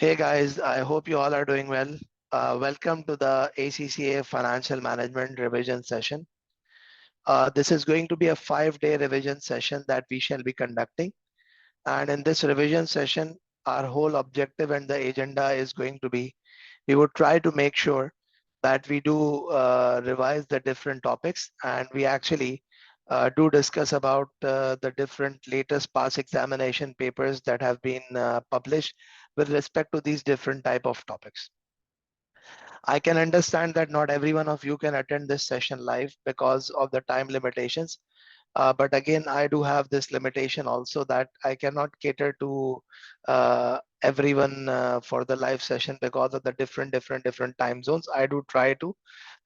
Hey guys, I hope you all are doing well. Welcome to the ACCA Financial Management Revision Session. This is going to be a 5-day revision session that we shall be conducting. And in this revision session, our whole objective and the agenda is going to be, we would try to make sure that we do revise the different topics and we actually do discuss about the different latest past examination papers that have been published with respect to these different type of topics. I can understand that not every one of you can attend this session live because of the time limitations. But again, I do have this limitation also that I cannot cater to everyone for the live session because of the different time zones. I do try to.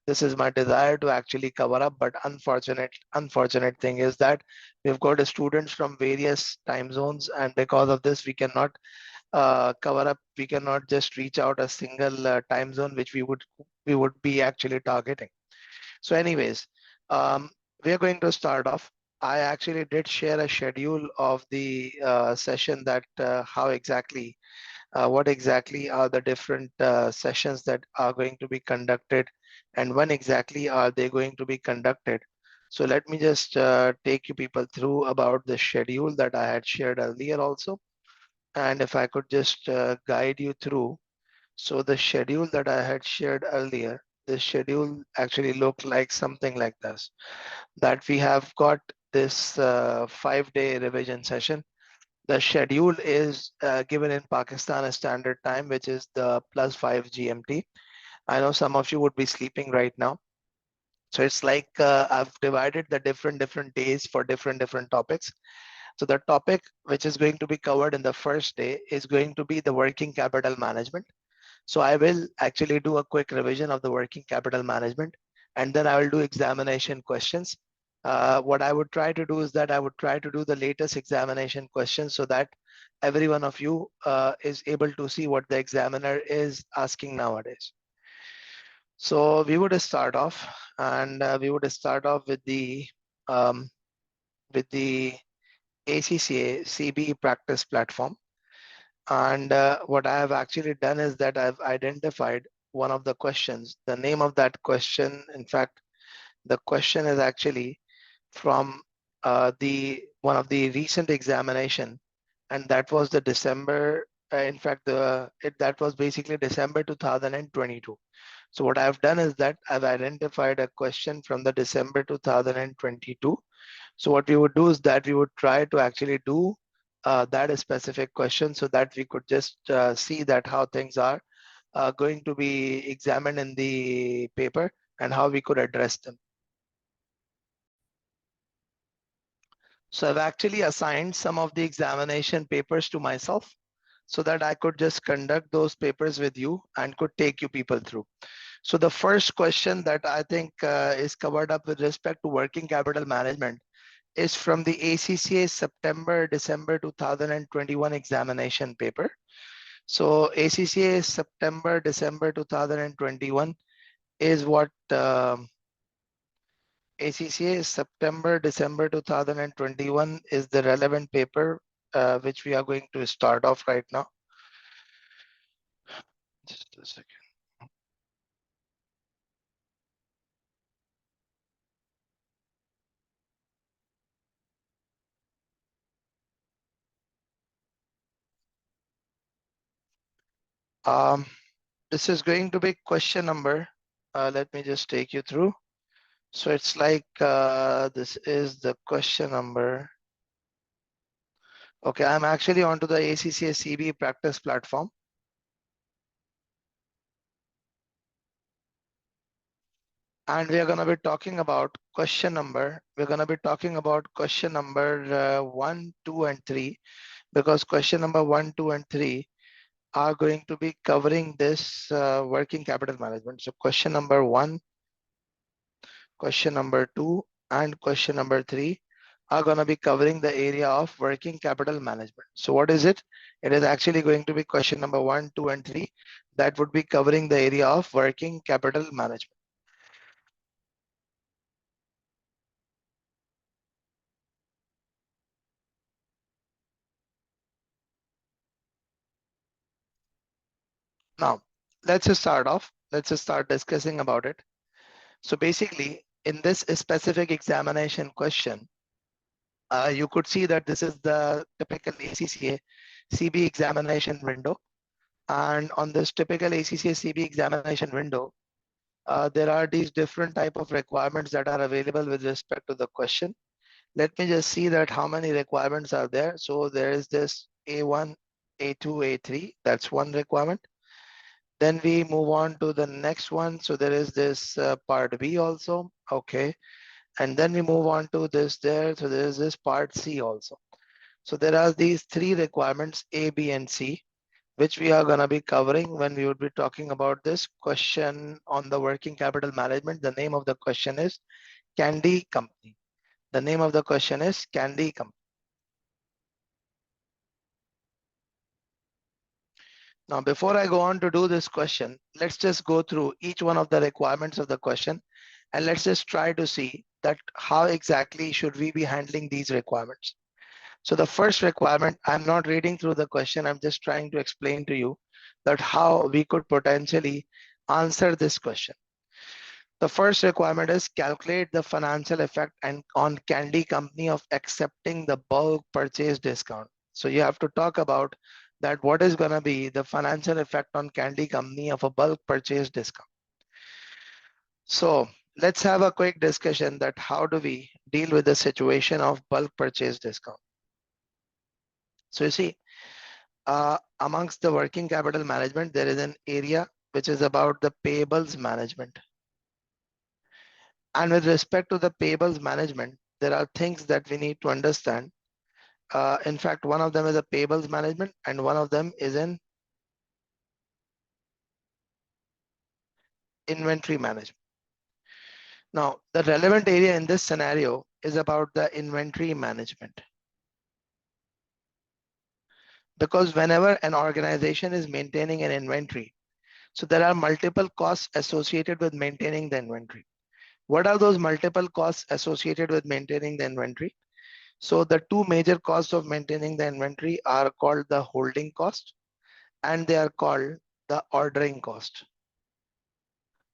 This is my desire to actually cover up, but unfortunate thing is that we've got students from various time zones, and because of this, we cannot cover up. We cannot just reach out a single time zone which we would be actually targeting. So anyways, um, we are going to start off. I actually did share a schedule of the session that what exactly are the different sessions that are going to be conducted and when exactly are they going to be conducted. So let me just take you people through about the schedule that I had shared earlier also. And if I could just guide you through. So the schedule that I had shared earlier, the schedule actually looked like something like this, that we have got this 5-day revision session. The schedule is given in Pakistan Standard Time, which is the +5 GMT. I know some of you would be sleeping right now. So it's like I've divided the different days for different topics. So the topic which is going to be covered in the first day is going to be the working capital management. So I will actually do a quick revision of the working capital management, and then I will do examination questions. What I would try to do is that I would try to do the latest examination questions so that every one of you is able to see what the examiner is asking nowadays. So we would start off, and we would start off um, with the ACCA CB practice platform. And what I have actually done is that I've identified one of the questions. The name of that question, in fact, the question is actually from the one of the recent examination, and that was the December. In fact, that was basically December 2022. So what I've done is that I've identified a question from the December 2022. So what we would do is that we would try to actually do that specific question so that we could just see that how things are going to be examined in the paper and how we could address them. So I've actually assigned some of the examination papers to myself so that I could just conduct those papers with you and could take you people through. So the first question that I think is covered up with respect to working capital management is from the ACCA September-December 2021 examination paper. So ACCA September-December 2021 is what ACCA September-December 2021 is the relevant paper which we are going to start off right now. Just a second. Um, this is going to be question number. Let me just take you through. So it's like this is the question number. Okay, I'm actually onto the ACCA CB practice platform. And we are going to be talking about question number. We're going to be talking about question number 1, 2, and 3, because question number 1, 2, and 3 are going to be covering this working capital management. So question number 1, question number 2, and question number 3 are going to be covering the area of working capital management. So what is it? It is actually going to be question number 1, 2, and 3 that would be covering the area of working capital management. Now, let's just start off. Let's just start discussing about it. So basically, in this specific examination question, you could see that this is the typical ACCA CB examination window. And on this typical ACCA CB examination window, there are these different type of requirements that are available with respect to the question. Let me just see that how many requirements are there. So there is this A1, A2, A3. That's one requirement. Then we move on to the next one. So there is this part B also. Okay. And then we move on to this there. So there is this part C also. So there are these three requirements A, B, and C, which we are going to be covering when we would be talking about this question on the working capital management. The name of the question is Candy Company. The name of the question is Candy Company. Now, before I go on to do this question, let's just go through each one of the requirements of the question, and let's just try to see that how exactly should we be handling these requirements. So the first requirement, I'm not reading through the question, I'm just trying to explain to you that how we could potentially answer this question. The first requirement is calculate the financial effect and on Candy Company of accepting the bulk purchase discount. So you have to talk about that what is going to be the financial effect on Candy Company of a bulk purchase discount. So let's have a quick discussion that how do we deal with the situation of bulk purchase discount. So you see, amongst the working capital management, there is an area which is about the payables management. And with respect to the payables management, there are things that we need to understand. In fact, one of them is a payables management and one of them is an inventory management. Now, the relevant area in this scenario is about the inventory management. Because whenever an organization is maintaining an inventory, so there are multiple costs associated with maintaining the inventory. What are those multiple costs associated with maintaining the inventory? So the two major costs of maintaining the inventory are called the holding cost and they are called the ordering cost.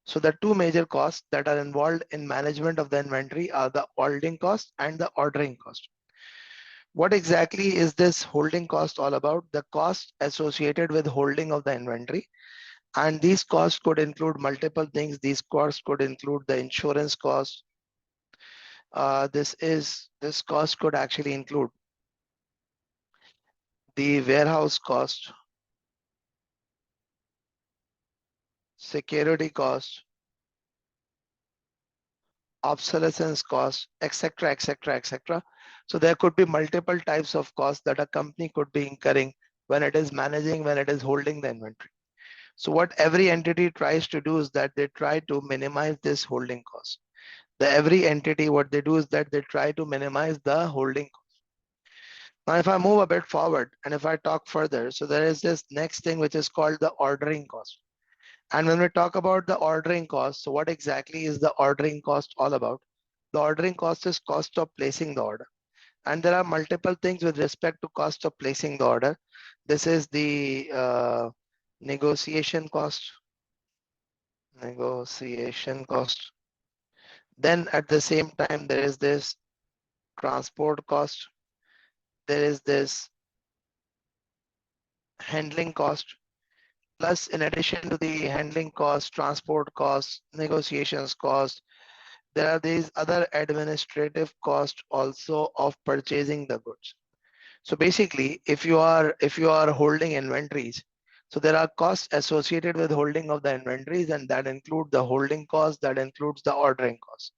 So the two major costs that are involved in management of the inventory are the holding cost and the ordering cost. What exactly is this holding cost all about? The cost associated with holding of the inventory. And these costs could include multiple things. These costs could include the insurance cost. This cost could actually include the warehouse cost, security cost, obsolescence cost, etc., etc., etc. So there could be multiple types of costs that a company could be incurring when it is managing, when it is holding the inventory. So what every entity tries to do is that they try to minimize this holding cost. Every entity, what they do is that they try to minimize the holding cost. Now, if I move a bit forward and if I talk further, so there is this next thing which is called the ordering cost. And when we talk about the ordering cost, so what exactly is the ordering cost all about? The ordering cost is cost of placing the order. And there are multiple things with respect to cost of placing the order. This is the negotiation cost. Negotiation cost. Then at the same time, there is this transport cost. There is this handling cost. Plus, in addition to the handling cost, transport costs, negotiations cost, there are these other administrative costs also of purchasing the goods. So basically, if you are holding inventories, so there are costs associated with holding of the inventories, and that include the holding cost, that includes the ordering cost.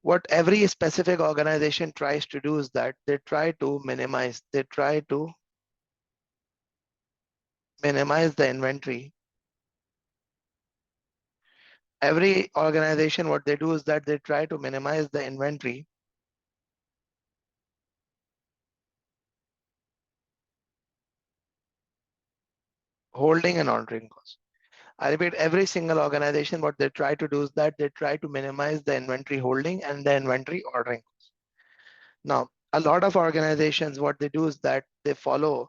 What every specific organization tries to do is that they try to minimize the inventory. Every organization, what they do is that they try to minimize the inventory holding and ordering cost. I repeat, every single organization, what they try to do is that they try to minimize the inventory holding and the inventory ordering cost. Now, a lot of organizations, what they do is that they follow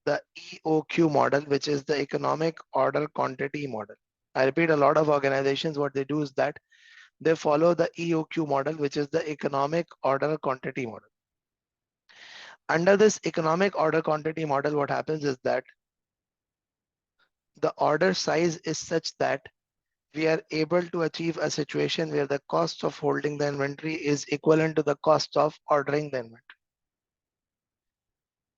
the EOQ model, which is the economic order quantity model. I repeat, a lot of organizations, what they do is that they follow the EOQ model, which is the economic order quantity model. Under this economic order quantity model, what happens is that the order size is such that we are able to achieve a situation where the cost of holding the inventory is equivalent to the cost of ordering the inventory.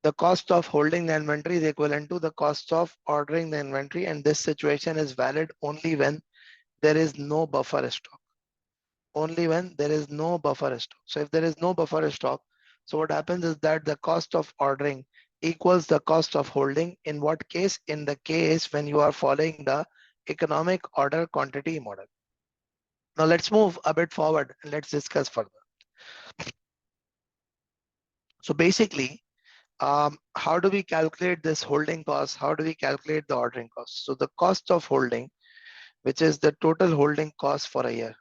The cost of holding the inventory is equivalent to the cost of ordering the inventory, and this situation is valid only when there is no buffer stock. Only when there is no buffer stock. So if there is no buffer stock, so what happens is that the cost of ordering equals the cost of holding. In what case? In the case when you are following the economic order quantity model. Now let's move a bit forward and let's discuss further. So basically, how do we calculate this holding cost? How do we calculate the ordering cost? So the cost of holding, which is the total holding cost for a year.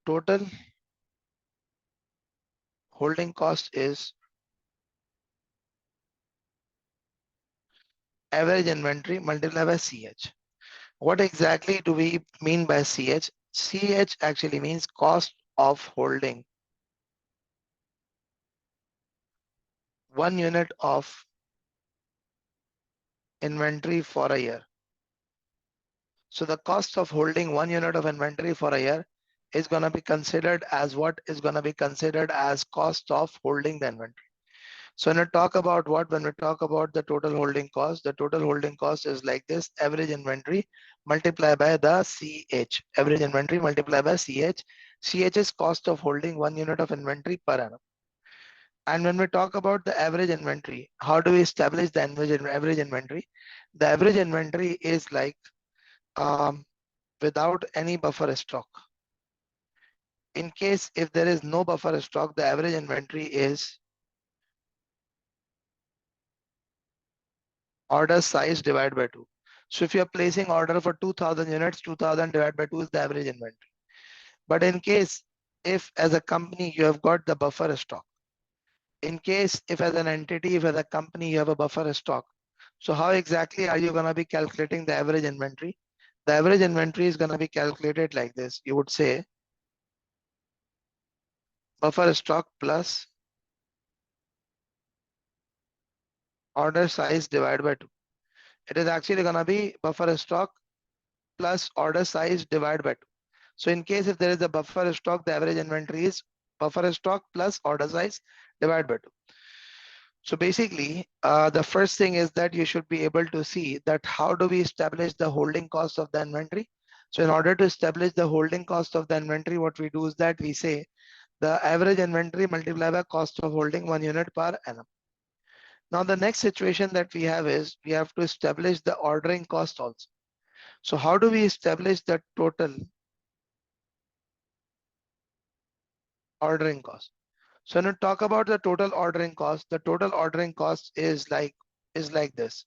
Total holding cost is average inventory multiplied by CH. What exactly do we mean by CH? CH actually means cost of holding 1 unit of inventory for a year. So the cost of holding 1 unit of inventory for a year is going to be considered as what is going to be considered as cost of holding the inventory. So when we talk about what, when we talk about the total holding cost, the total holding cost is like this: average inventory multiplied by the CH. Average inventory multiplied by CH. CH is cost of holding 1 unit of inventory per annum. And when we talk about the average inventory, how do we establish the average inventory? The average inventory is like without any buffer stock. In case if there is no buffer stock, the average inventory is order size divided by 2. So if you are placing order for 2000 units, 2000 divided by 2 is the average inventory. But in case if as a company you have got the buffer stock, in case if as an entity, if as a company you have a buffer stock, so how exactly are you going to be calculating the average inventory? The average inventory is going to be calculated like this. You would say buffer stock plus order size divided by 2. It is actually going to be buffer stock plus order size divided by 2. So in case if there is a buffer stock, the average inventory is buffer stock plus order size divided by 2. So basically, the first thing is that you should be able to see that how do we establish the holding cost of the inventory. So in order to establish the holding cost of the inventory, what we do is that we say the average inventory multiplied by cost of holding 1 unit per annum. Now the next situation that we have is we have to establish the ordering cost also. So how do we establish the total ordering cost? So when we talk about the total ordering cost, the total ordering cost is like this.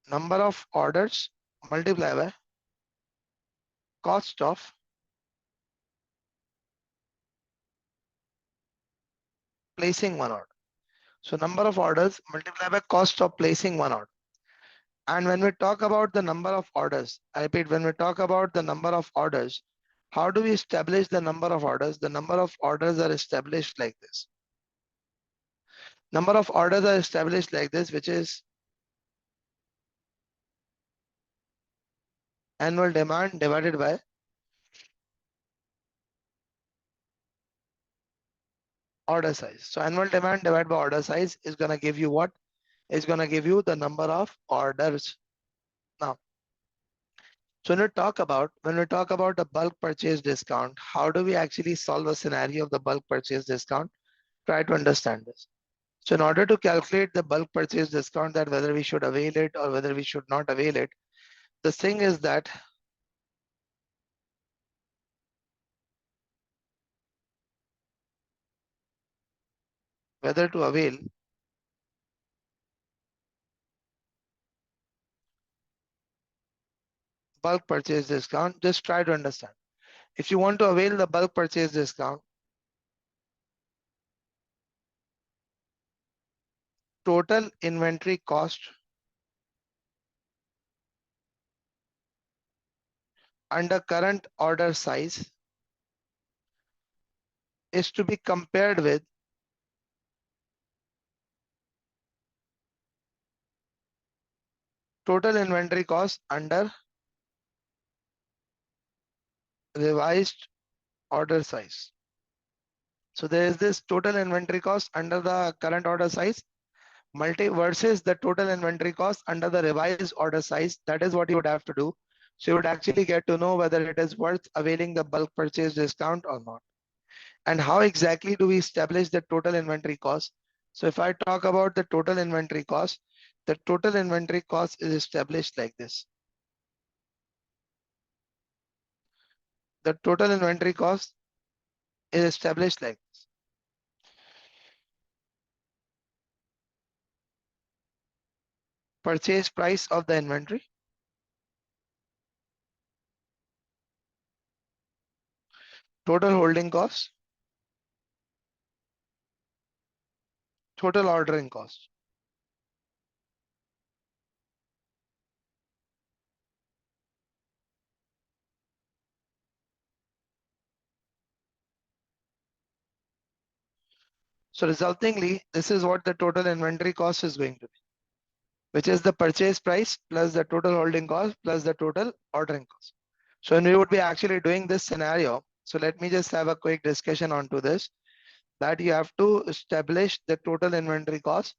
Number of orders multiplied by cost of placing one order. So number of orders multiplied by cost of placing one order. And when we talk about the number of orders, I repeat, when we talk about the number of orders, how do we establish the number of orders? The number of orders are established like this. Number of orders are established like this, which is annual demand divided by order size. So annual demand divided by order size is going to give you what? Is going to give you the number of orders. Now, so when we talk about the bulk purchase discount, how do we actually solve a scenario of the bulk purchase discount? Try to understand this. So in order to calculate the bulk purchase discount, that whether we should avail it or whether we should not avail it, the thing is that whether to avail bulk purchase discount, just try to understand. If you want to avail the bulk purchase discount, total inventory cost under current order size is to be compared with total inventory cost under revised order size. So there is this total inventory cost under the current order size multi versus the total inventory cost under the revised order size. That is what you would have to do. So you would actually get to know whether it is worth availing the bulk purchase discount or not. And how exactly do we establish the total inventory cost? So if I talk about the total inventory cost, the total inventory cost is established like this. The total inventory cost is established like this. Purchase price of the inventory, total holding cost, total ordering cost. So resultingly, this is what the total inventory cost is going to be, which is the purchase price plus the total holding cost plus the total ordering cost. So when we would be actually doing this scenario, so let me just have a quick discussion onto this, that you have to establish the total inventory cost.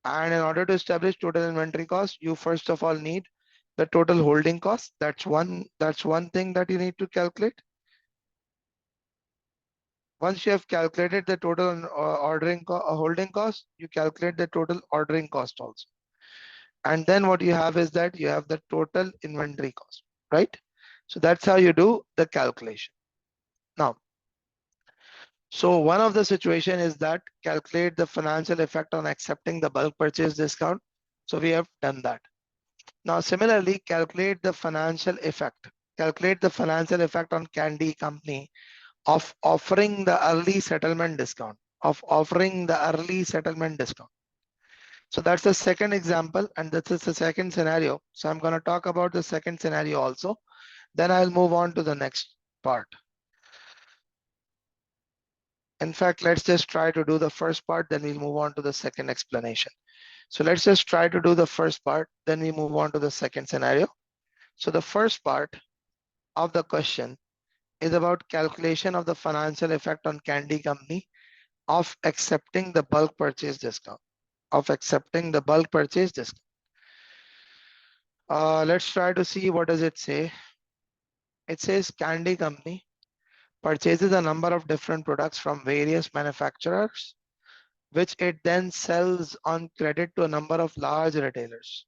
And in order to establish total inventory cost, you first of all need the total holding cost. That's one thing that you need to calculate. Once you have calculated the total holding cost, you calculate the total ordering cost also. And then what you have is that you have the total inventory cost, right? So that's how you do the calculation. Now, so one of the situation is that calculate the financial effect on accepting the bulk purchase discount. So we have done that. Now, similarly, calculate the financial effect. Calculate the financial effect on Candy Company of offering the early settlement discount. Of offering the early settlement discount. So that's the second example, and this is the second scenario. So I'm going to talk about the second scenario also. Then I'll move on to the next part. In fact, let's just try to do the first part, then we'll move on to the second explanation. So let's just try to do the first part, then we move on to the second scenario. So the first part of the question is about calculation of the financial effect on Candy Company of accepting the bulk purchase discount. Of accepting the bulk purchase discount. Let's try to see what does it say. It says Candy Company purchases a number of different products from various manufacturers, which it then sells on credit to a number of large retailers.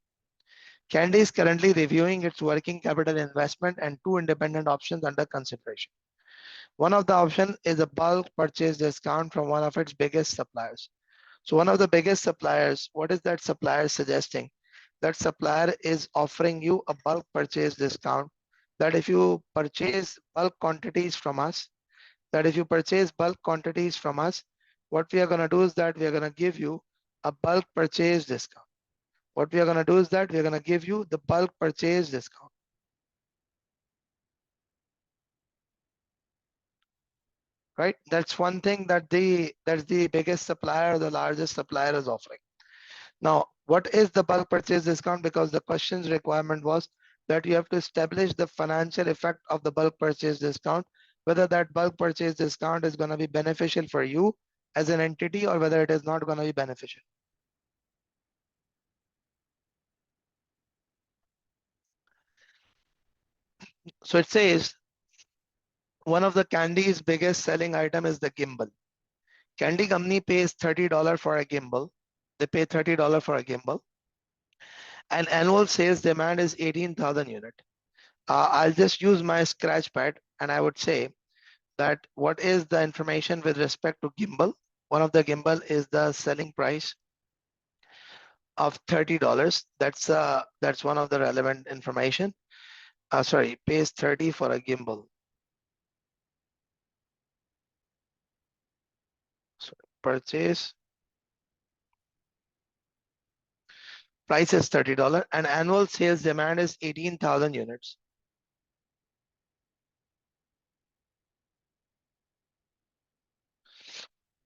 Candy is currently reviewing its working capital investment and two independent options under consideration. One of the options is a bulk purchase discount from one of its biggest suppliers. So one of the biggest suppliers, what is that supplier suggesting? That supplier is offering you a bulk purchase discount, that if you purchase bulk quantities from us, what we are going to do is that we are going to give you a bulk purchase discount. What we are going to do is that we are going to give you the bulk purchase discount. Right? That's one thing that that's the biggest supplier, the largest supplier is offering. Now, what is the bulk purchase discount? Because the question's requirement was that you have to establish the financial effect of the bulk purchase discount, whether that bulk purchase discount is going to be beneficial for you as an entity or whether it is not going to be beneficial. So it says one of the Candy's biggest selling item is the gimbal. Candy company pays $30 for a gimbal. They pay $30 for a gimbal. And annual sales demand is 18,000 unit. I'll just use my scratch pad and I would say that what is the information with respect to gimbal? One of the gimbal is the selling price of $30. That's one of the relevant information. Sorry, pays 30 for a gimbal. purchase price is $30 and annual sales demand is 18,000 units.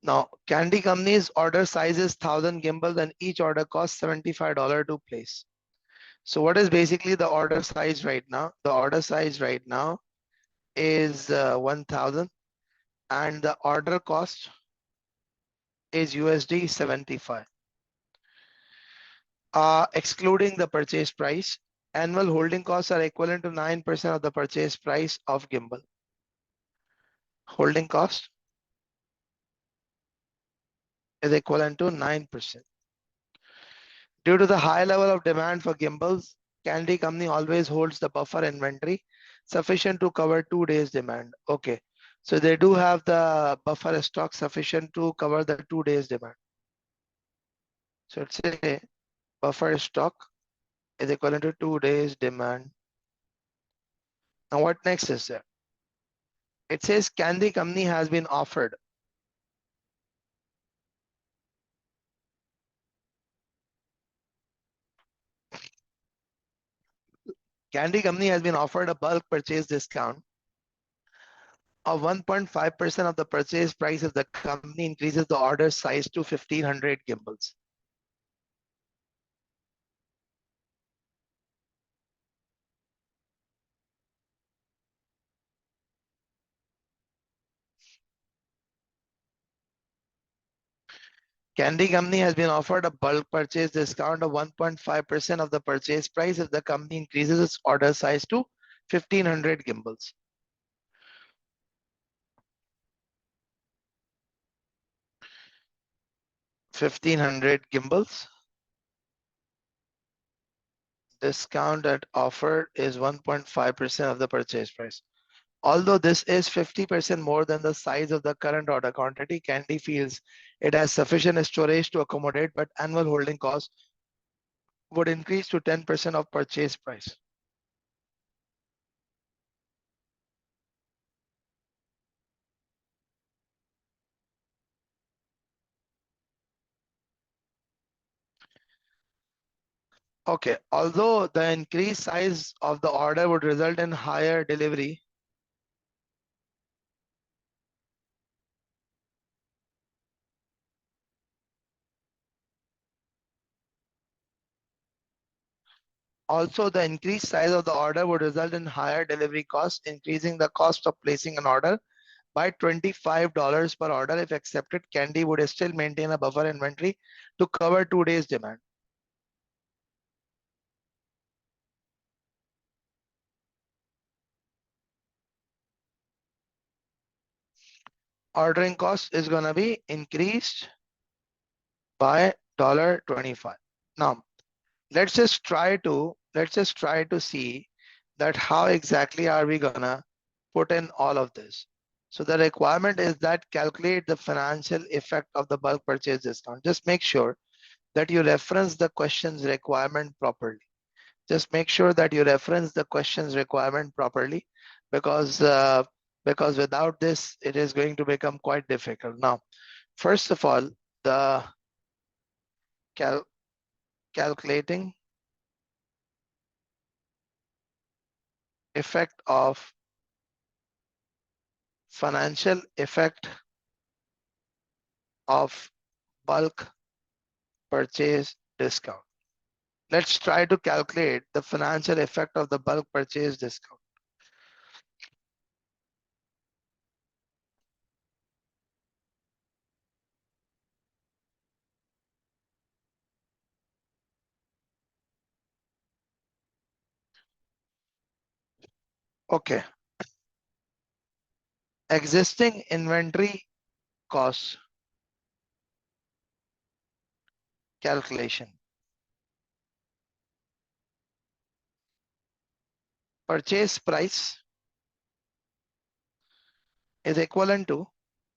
Now, candy company's order size is 1,000 gimbals and each order costs $75 to place. So what is basically the order size right now? The order size right now is 1,000 and the order cost is USD 75. Excluding the purchase price, annual holding costs are equivalent to 9% of the purchase price of gimbal. Holding cost is equivalent to 9%. Due to the high level of demand for gimbals, Candy Company always holds the buffer inventory sufficient to cover 2 days demand. Okay, so they do have the buffer stock sufficient to cover the 2 days demand. So let's say buffer stock is equivalent to 2 days demand. Now what next is there? It says Candy Company has been offered Candy Company has been offered a bulk purchase discount of 1.5% of the purchase price if the company increases the order size to 1,500 gimbals. Candy Company has been offered a bulk purchase discount of 1.5% of the purchase price if the company increases its order size to 1,500 gimbals. Discount at offer is 1.5% of the purchase price. Although this is 50% more than the size of the current order quantity, Candy feels it has sufficient storage to accommodate, but annual holding cost would increase to 10% of purchase price. Okay, although the increased size of the order would result in higher delivery, also the increased size of the order would result in higher delivery costs, increasing the cost of placing an order by $25 per order. If accepted, Candy would still maintain a buffer inventory to cover 2 days demand. Ordering cost is going to be increased by $25. Now, let's just try to see that how exactly are we gonna put in all of this. So the requirement is that calculate the financial effect of the bulk purchase discount. Just make sure that you reference the question's requirement properly. Just make sure that you reference the question's requirement properly, because without this, it is going to become quite difficult. Now, first of all, the calculating effect of financial effect of bulk purchase discount. Let's try to calculate the financial effect of the bulk purchase discount. Okay. Existing inventory cost calculation. Purchase price is equivalent to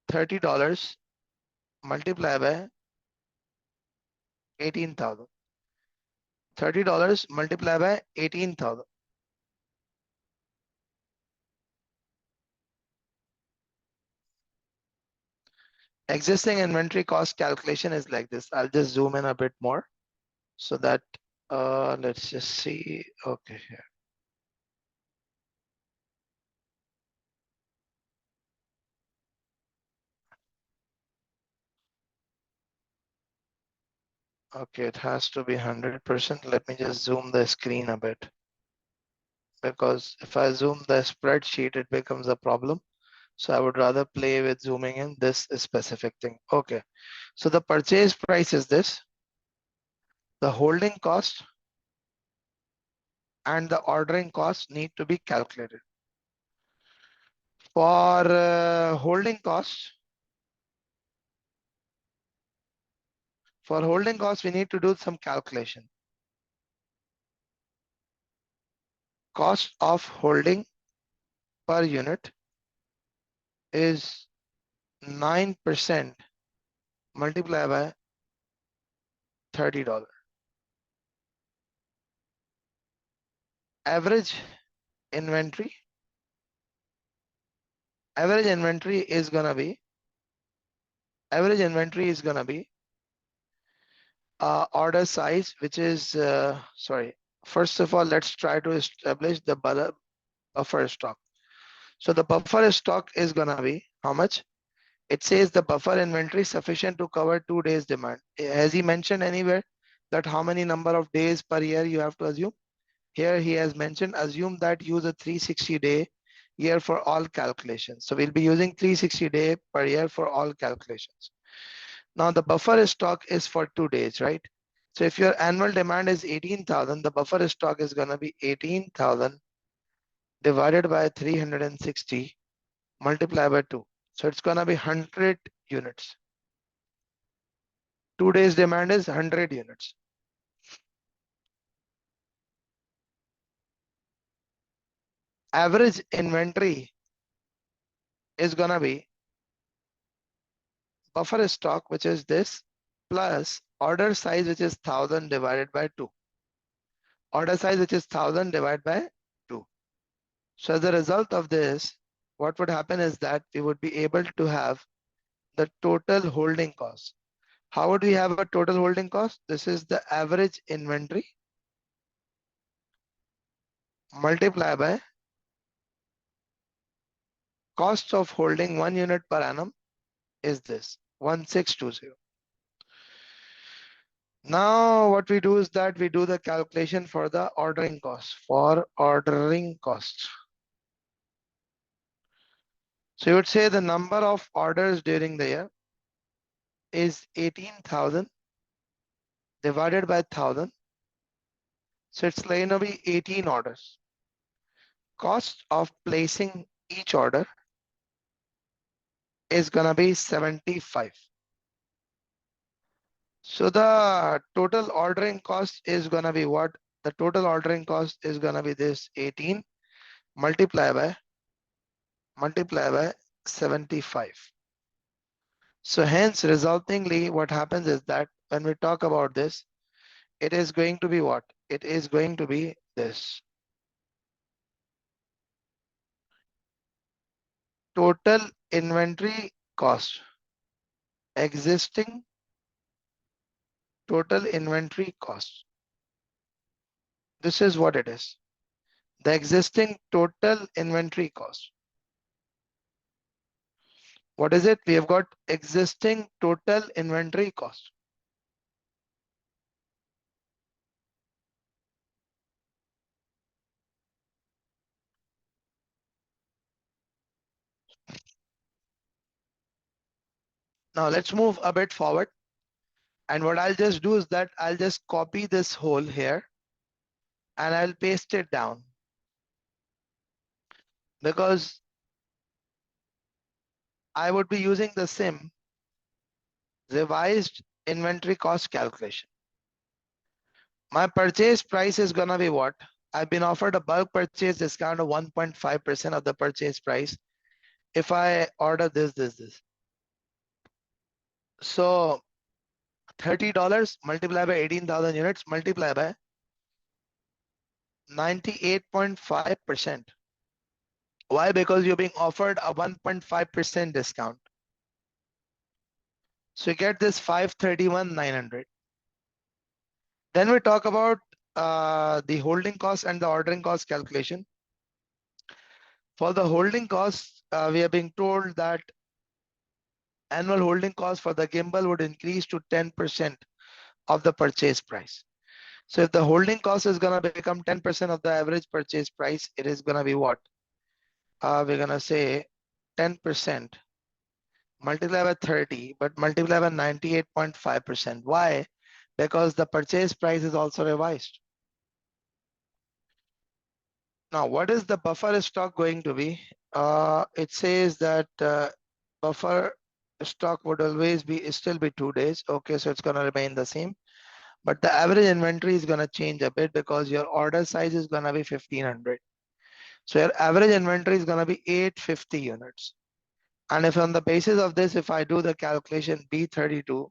$30 multiplied by 18,000. $30 multiplied by 18,000. Existing inventory cost calculation is like this. I'll just zoom in a bit more so that let's just see. Okay, here. Okay, it has to be 100%. Let me just zoom the screen a bit, because if I zoom the spreadsheet, it becomes a problem. So I would rather play with zooming in this specific thing. Okay, so the purchase price is this, the holding cost and the ordering cost need to be calculated. For holding cost, we need to do some calculation. Cost of holding per unit is 9% multiplied by $30. Average inventory, average inventory is gonna be, order size, which is, sorry, first of all, let's try to establish the buffer stock. So the buffer stock is gonna be how much? It says the buffer inventory sufficient to cover 2 days demand. Has he mentioned anywhere that how many number of days per year you have to assume? Here he has mentioned assume that use a 360-day year for all calculations. So we'll be using 360 day per year for all calculations. Now the buffer stock is for 2 days, right? So if your annual demand is 18,000, the buffer stock is going to be 18,000 divided by 360 multiplied by 2. So it's going to be 100 units. 2 days demand is 100 units. Average inventory is going to be buffer stock, which is this, plus order size, which is 1000 divided by 2. Order size, which is 1000 divided by 2. So as a result of this, what would happen is that we would be able to have the total holding cost. How would we have a total holding cost? This is the average inventory multiplied by cost of holding 1 unit per annum is this 1620. Now what we do is that we do the calculation for the ordering cost, So you would say the number of orders during the year is 18,000 divided by 1000. So it's going to be 18 orders. Cost of placing each order is going to be 75. So the total ordering cost is going to be what? The total ordering cost is going to be this 18 multiplied by 75. So hence resultingly what happens is that when we talk about this, it is going to be what? It is going to be this. Total inventory cost. Existing total inventory cost. This is what it is. The existing total inventory cost. What is it? We have got existing total inventory cost. Now let's move a bit forward. And what I'll just do is that I'll just copy this whole here and I'll paste it down, because I would be using the same revised inventory cost calculation. My purchase price is gonna be what? I've been offered a bulk purchase discount of 1.5% of the purchase price if I order this. So $30 multiplied by 18,000 units multiplied by 98.5%. Why? Because you're being offered a 1.5% discount. So you get this 531,900. Then we talk about the holding cost and the ordering cost calculation. For the holding cost, we are being told that annual holding cost for the gimbal would increase to 10% of the purchase price. So if the holding cost is going to become 10% of the average purchase price, it is going to be what? We're going to say 10% multiply by 30, but multiply by 98.5%. Why? Because the purchase price is also revised. Now, what is the buffer stock going to be? It says that buffer stock would always be still be 2 days. Okay, so it's going to remain the same. But the average inventory is going to change a bit because your order size is going to be 1500. So your average inventory is going to be 850 units. And if on the basis of this, if I do the calculation B32,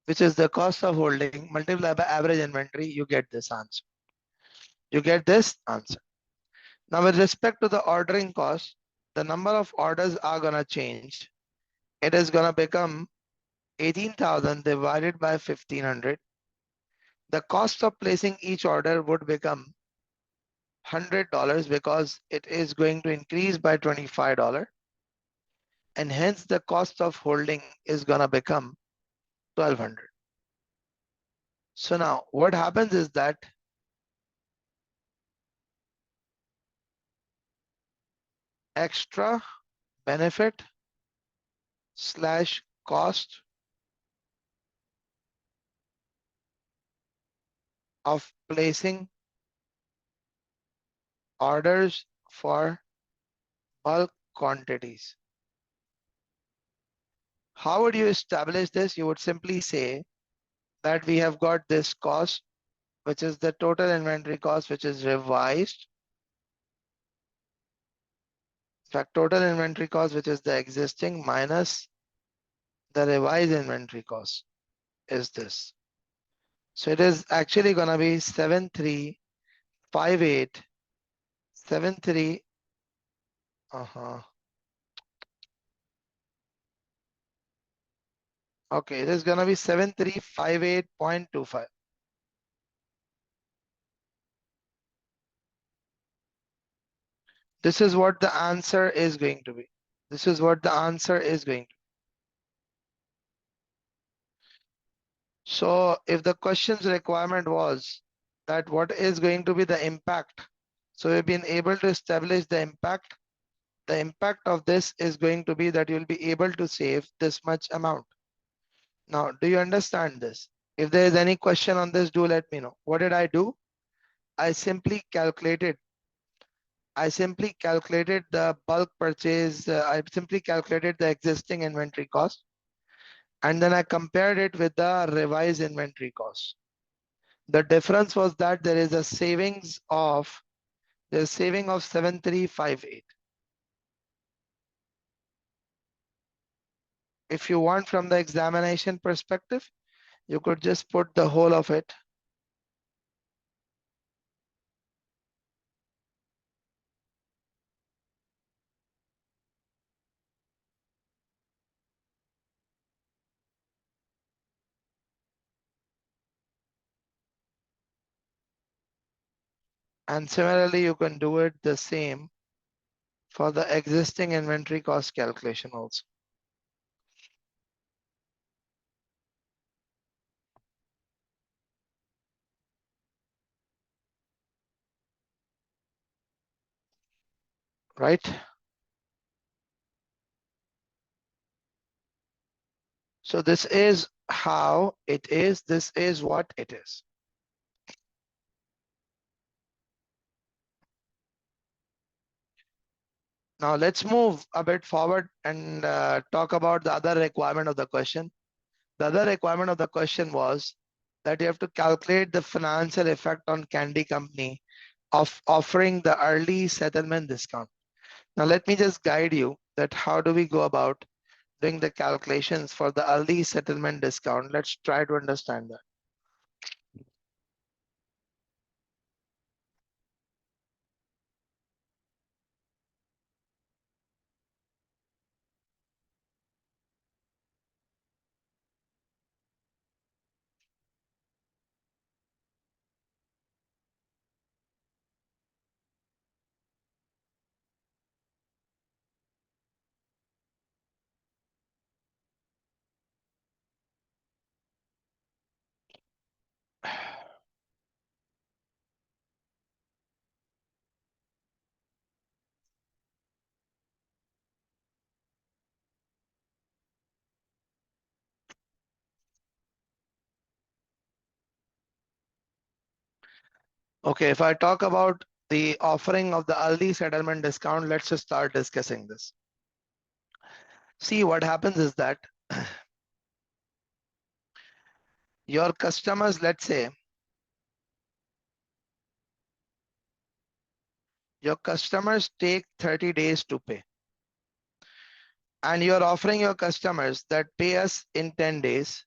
which is the cost of holding, multiply by average inventory, you get this answer. You get this answer. Now, with respect to the ordering cost, the number of orders are going to change. It is going to become 18,000 divided by 1500. The cost of placing each order would become $100 because it is going to increase by $25. And hence the cost of holding is going to become 1200. So now what happens is that extra benefit slash cost of placing orders for bulk quantities. How would you establish this? You would simply say that we have got this cost, which is the total inventory cost, which is revised. In fact, total inventory cost, which is the existing minus the revised inventory cost is this. So it is actually going to be 7358 73. Okay, it is going to be 7358.25. This is what the answer is going to be. This is what the answer is going to be. So if the question's requirement was that what is going to be the impact, so we've been able to establish the impact. The impact of this is going to be that you'll be able to save this much amount. Now, do you understand this? If there is any question on this, do let me know. What did I do? I simply calculated the bulk purchase. I simply calculated the existing inventory cost, and then I compared it with the revised inventory cost. The difference was that there is a savings of 7358. If you want from the examination perspective, you could just put the whole of it. And similarly, you can do it the same for the existing inventory cost calculation also. Right? So this is how it is. This is what it is. Now let's move a bit forward and talk about the other requirement of the question. The other requirement of the question was that you have to calculate the financial effect on Candy Company of offering the early settlement discount. Now let me just guide you that how do we go about doing the calculations for the early settlement discount. Let's try to understand that. Okay, if I talk about the offering of the early settlement discount, let's just start discussing this. See, what happens is that your customers, let's say, your customers take 30 days to pay, and you're offering your customers that pay us in 10 days.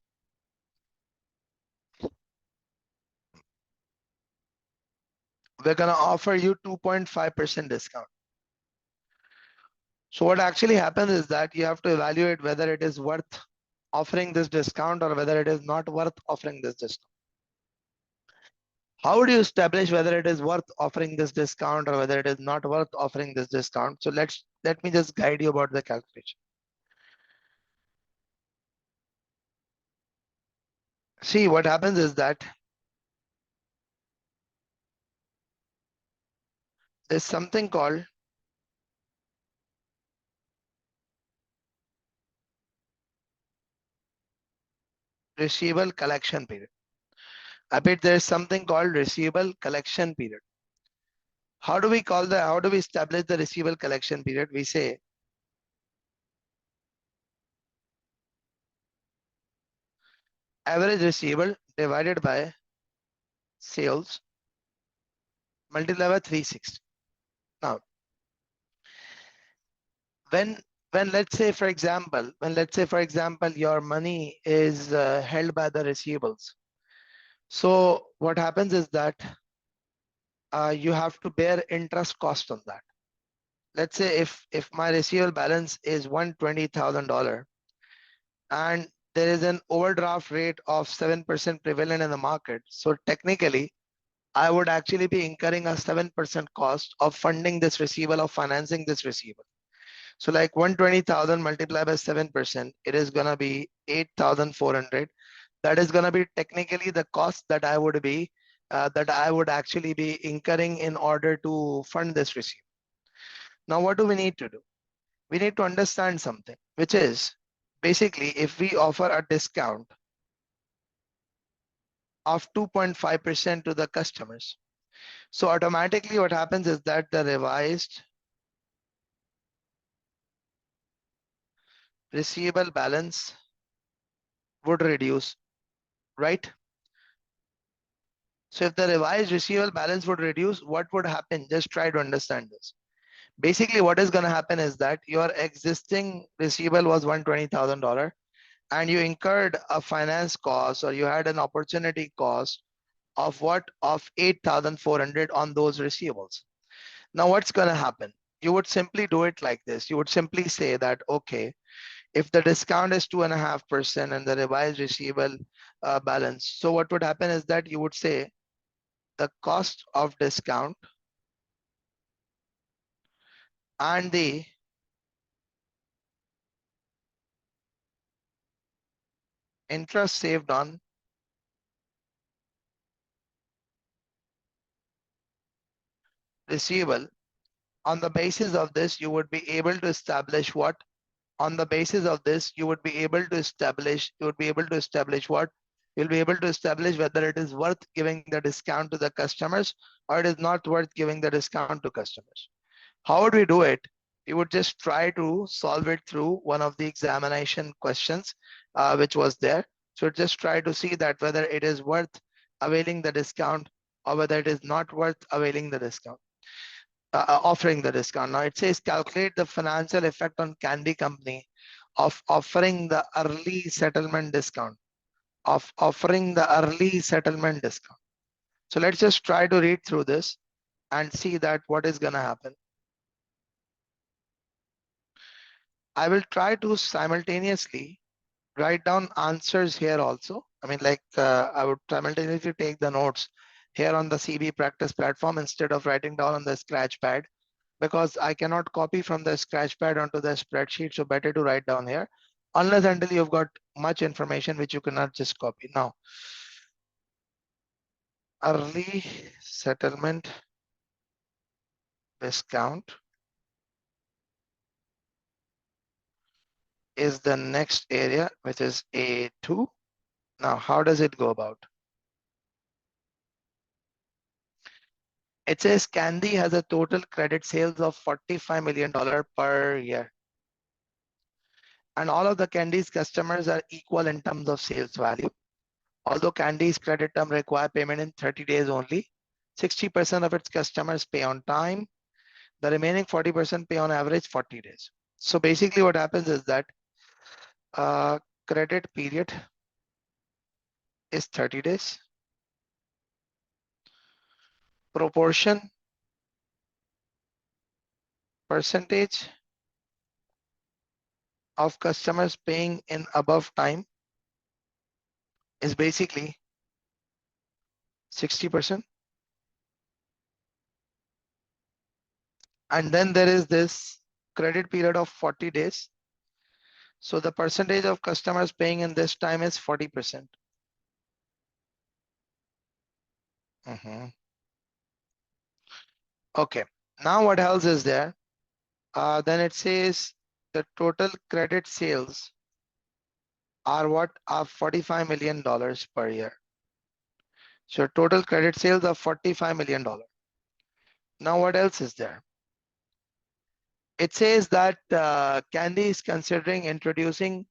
We're going to offer you 2.5% discount. So what actually happens is that you have to evaluate whether it is worth offering this discount or whether it is not worth offering this discount. How do you establish whether it is worth offering this discount or whether it is not worth offering this discount? So let me just guide you about the calculation. See, what happens is that there's something called receivable collection period. I bet there is something called receivable collection period. How do we establish the receivable collection period? We say average receivable divided by sales multiplied by 360. Now, when when let's say for example your money is held by the receivables. So what happens is that you have to bear interest cost on that. Let's say if my receivable balance is $120,000 and there is an overdraft rate of 7% prevalent in the market. So technically, I would actually be incurring a 7% cost of funding this receivable, of financing this receivable. So like 120,000 multiplied by 7%, it is gonna be 8,400. That is gonna be technically the cost that I would actually be incurring in order to fund this receipt. Now, what do we need to do? We need to understand something, which is basically if we offer a discount of 2.5% to the customers. So automatically what happens is that the revised receivable balance would reduce, right? So if the revised receivable balance would reduce, what would happen? Just try to understand this. Basically, what is going to happen is that your existing receivable was $120,000 and you incurred a finance cost or you had an opportunity cost of what? Of 8,400 on those receivables. Now, what's going to happen? You would simply do it like this. You would simply say that, okay, if the discount is 2.5% and the revised receivable balance, so what would happen is that you would say the cost of discount and the interest saved on receivable. On the basis of this, you would be able to establish what? On the basis of this, you would be able to establish, what? You'll be able to establish whether it is worth giving the discount to the customers or it is not worth giving the discount to customers. How would we do it? We would just try to solve it through one of the examination questions, which was there. So just try to see that whether it is worth availing the discount or whether it is not worth availing the discount, offering the discount. Now it says calculate the financial effect on Candy Company of offering the early settlement discount, So let's just try to read through this and see that what is going to happen. I will try to simultaneously write down answers here also. I mean, like I would simultaneously take the notes here on the CB practice platform instead of writing down on the scratch pad, because I cannot copy from the scratch pad onto the spreadsheet. So better to write down here unless until you've got much information which you cannot just copy. Now, early settlement discount is the next area, which is A2. Now, how does it go about? It says Candy has a total credit sales of $45 million per year. And all of the Candy's customers are equal in terms of sales value. Although Candy's credit term require payment in 30 days only, 60% of its customers pay on time. The remaining 40% pay on average 40 days. So basically what happens is that uh, credit period is 30 days. Proportion, percentage of customers paying in above time is basically 60%. And then there is this credit period of 40 days. So the percentage of customers paying in this time is 40%. Okay, now what else is there? Then it says the total credit sales are what are $45 million per year. So total credit sales are $45 million. Now what else is there? It says that Candy is considering introducing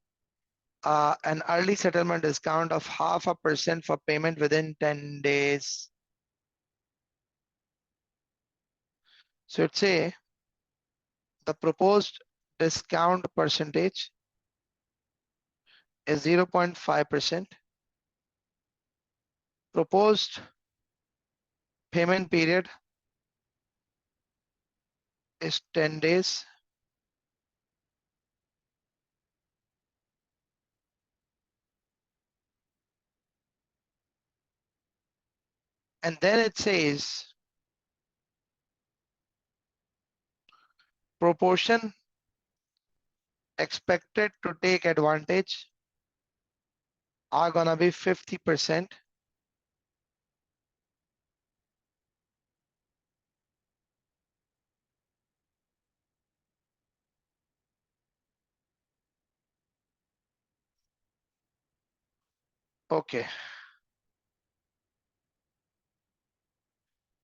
an early settlement discount of 0.5% for payment within 10 days. So it say the proposed discount percentage is 0.5%. Proposed payment period is 10 days. And then it says proportion expected to take advantage are gonna be 50%. Okay.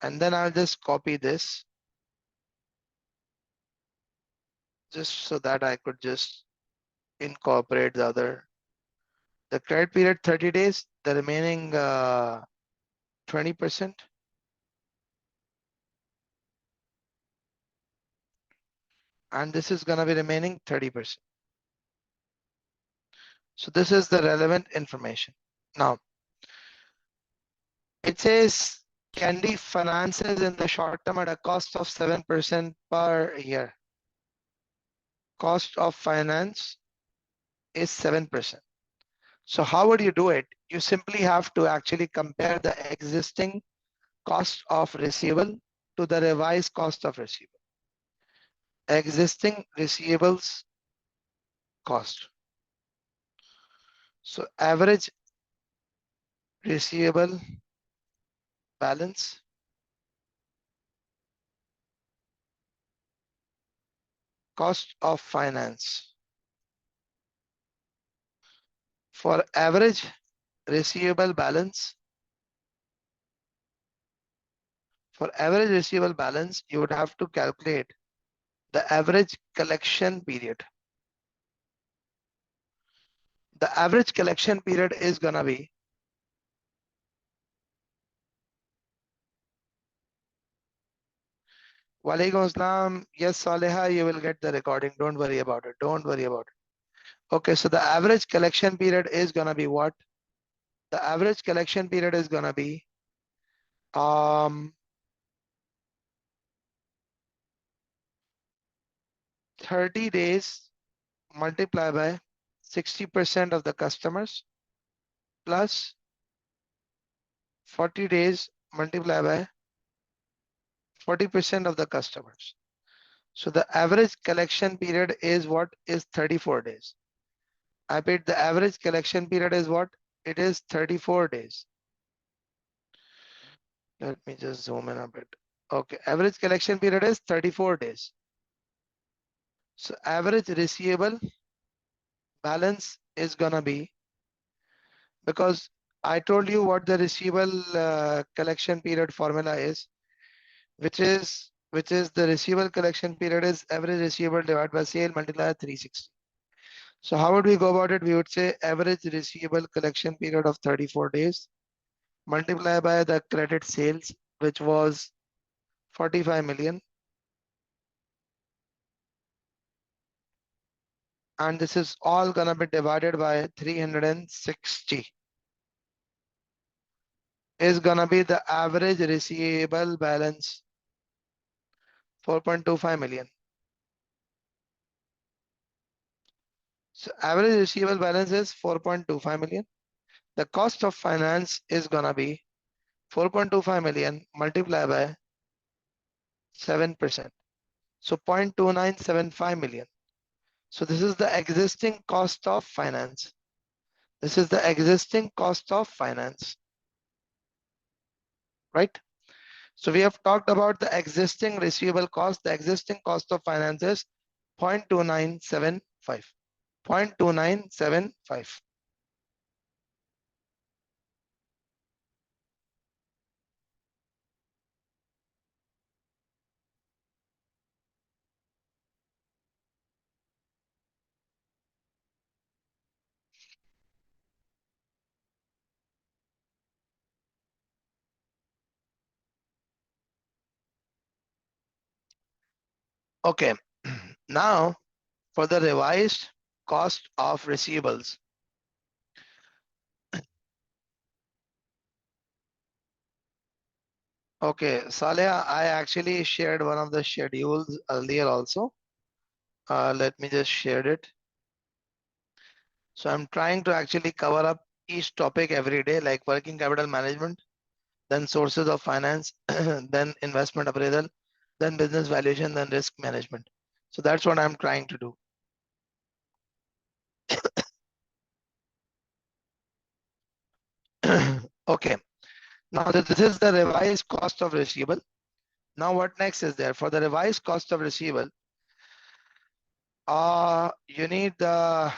And then I'll just copy this just so that I could just incorporate the other. The credit period 30 days, the remaining 20%. And this is gonna be remaining 30%. So this is the relevant information. Now, it says Candy finances in the short term at a cost of 7% per year. Cost of finance is 7%. So how would you do it? You simply have to actually compare the existing cost of receivable to the revised cost of receivable. Existing receivables cost. So average receivable balance cost of finance. For average receivable balance, you would have to calculate the average collection period. The average collection period is gonna be Walaikum Assalam. Yes, Saleha, you will get the recording. Don't worry about it. Don't worry about it. Okay, so the average collection period is gonna be what? The average collection period is gonna be 30 days multiplied by 60% of the customers plus 40 days multiplied by 40% of the customers. So the average collection period is what? Is 34 days. I paid the average collection period is what? It is 34 days. Let me just zoom in a bit. Okay, average collection period is 34 days. So average receivable balance is gonna be, because I told you what the receivable collection period formula is. which is the receivable collection period is average receivable divided by sale multiplied by 360. So how would we go about it? We would say average receivable collection period of 34 days multiplied by the credit sales, which was 45 million, and this is all gonna be divided by 360 is gonna be the average receivable balance, 4.25 million. So average receivable balance is 4.25 million. The cost of finance is gonna be 4.25 million multiplied by 7%. So 0.2975 million. So this is the existing cost of finance. This is the existing cost of finance, right? So we have talked about the existing receivable cost. The existing cost of finance is 0.2975. 0.2975. Okay. Now for the revised cost of receivables. Okay, Saleh, I actually shared one of the schedules earlier also. Let me just share it. So I'm trying to actually cover up each topic every day, like working capital management, then sources of finance, then investment appraisal, then business valuation, then risk management. So that's what I'm trying to do. Okay, now this is the revised cost of receivable. Now what next is there? For the revised cost of receivable, you need the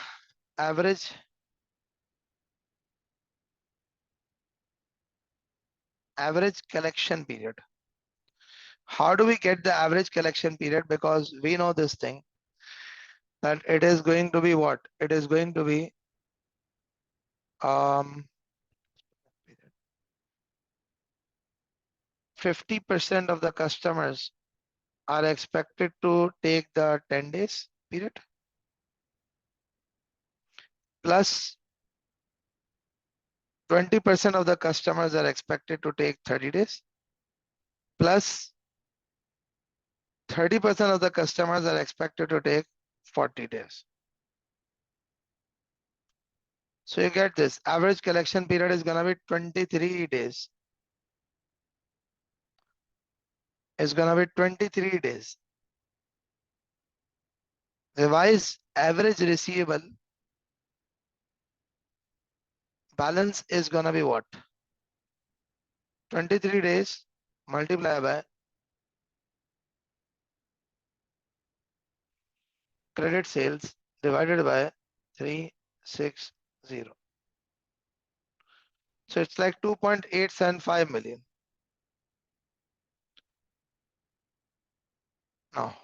average collection period. How do we get the average collection period? Because we know this thing that it is going to be what? It is going to be 50% of the customers are expected to take the 10 days period, plus 20% of the customers are expected to take 30 days, plus 30% of the customers are expected to take 40 days. So you get this average collection period is gonna be 23 days. It's gonna be 23 days. Revised average receivable balance is gonna be what? 23 days multiplied by credit sales divided by 360. So it's like 2.875 million. Now,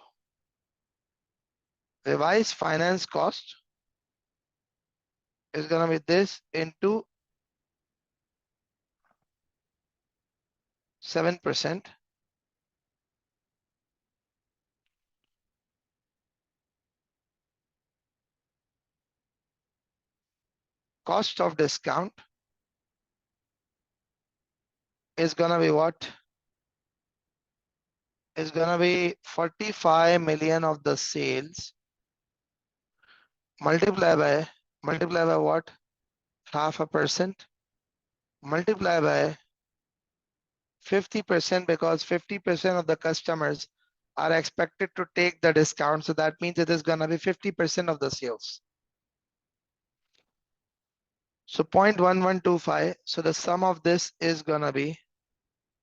revised finance cost is gonna be this into 7%. Cost of discount is gonna be what? Is gonna be 45 million of the sales multiply by what? 0.5% multiply by 50%, because 50% of the customers are expected to take the discount. So that means it is gonna be 50% of the sales. So 0.1125. So the sum of this is gonna be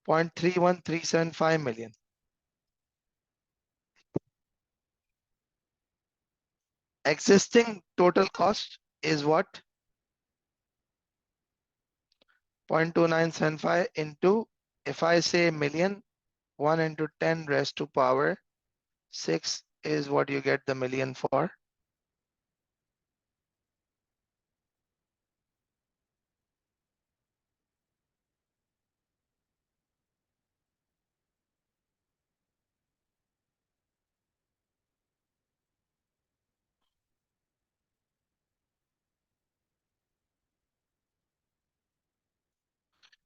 0.31375 million. Existing total cost is what? 0.2975 into, if I say million, 1 into 10 raised to power 6 is what you get the million for.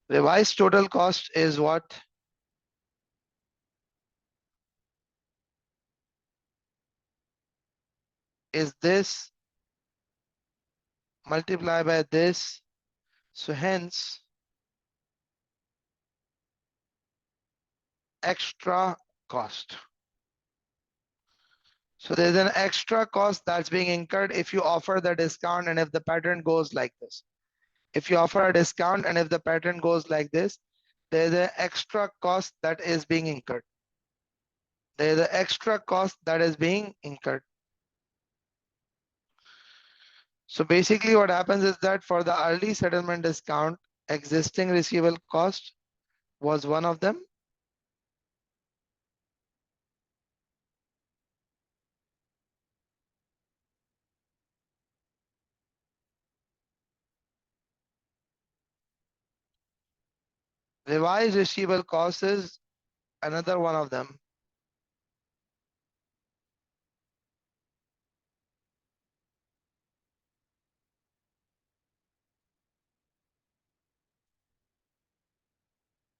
Revised total cost is what? Is this multiplied by this? So hence, extra cost. So there's an extra cost that's being incurred if you offer the discount and if the pattern goes like this. If you offer a discount and if the pattern goes like this, there's an extra cost that is being incurred. There's an extra cost that is being incurred. So basically what happens is that for the early settlement discount, existing receivable cost was one of them. Revised receivable cost is another one of them.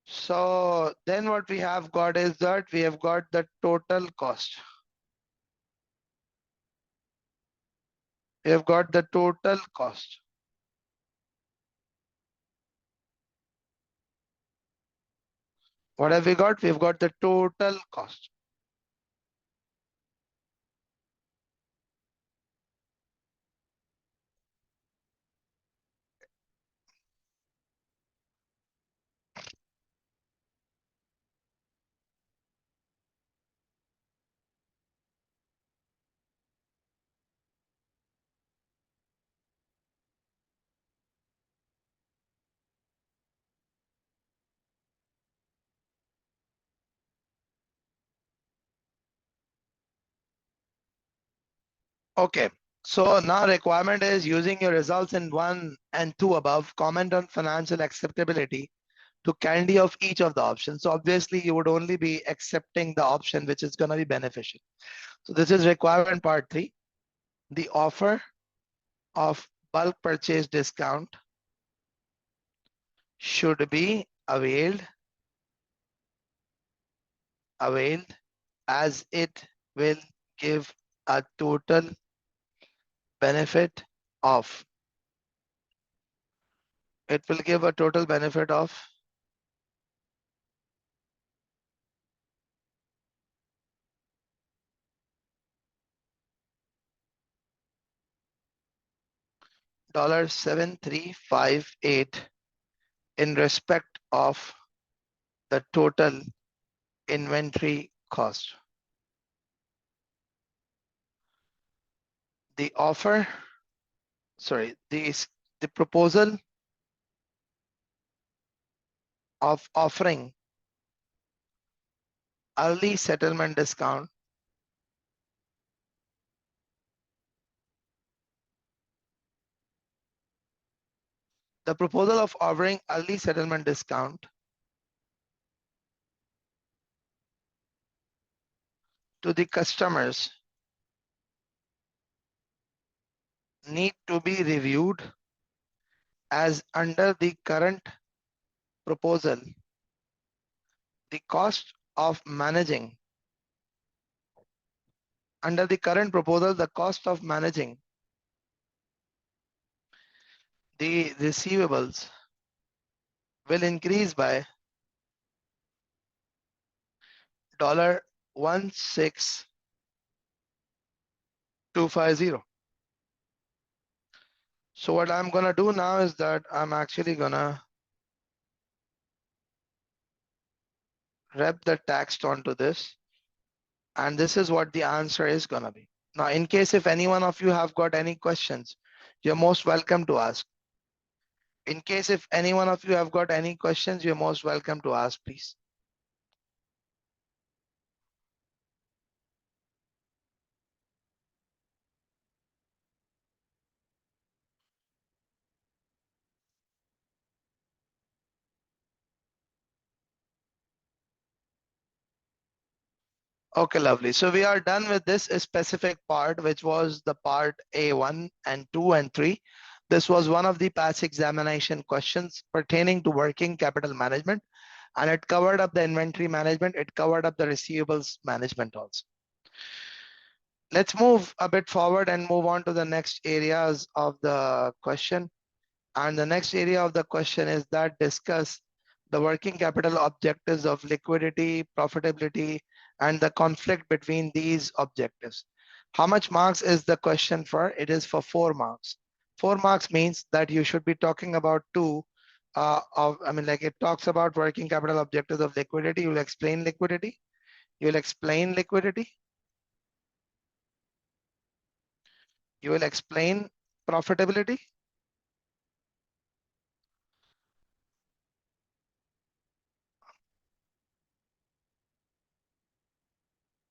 So then what we have got is that we have got the total cost. We have got the total cost. What have we got? We've got the total cost. Okay. So now requirement is using your results in 1 and 2 above, comment on financial acceptability to candy of each of the options. So obviously you would only be accepting the option which is going to be beneficial. So this is requirement part 3. The offer of bulk purchase discount should be availed as it will give a total benefit of it will give a total benefit of $7,358 in respect of the total inventory cost. The offer, the proposal of offering early settlement discount the proposal of offering early settlement discount to the customers need to be reviewed as under the current proposal, the cost of managing under the current proposal, the cost of managing the receivables will increase by $16250. So what I'm gonna do now is that I'm actually gonna wrap the text onto this, and this is what the answer is gonna be. Now, in case if any one of you have got any questions, you're most welcome to ask. In case if any one of you have got any questions, you're most welcome to ask, please. Okay, lovely. So we are done with this specific part, which was the part A1 and 2 and 3. This was one of the past examination questions pertaining to working capital management, and it covered up the inventory management. It covered up the receivables management also. Let's move a bit forward and move on to the next areas of the question. And the next area of the question is that discuss the working capital objectives of liquidity, profitability, and the conflict between these objectives. How much marks is the question for? It is for 4 marks. 4 marks means that you should be talking about two like it talks about working capital objectives of liquidity. You'll explain liquidity. You'll explain liquidity. You will explain profitability,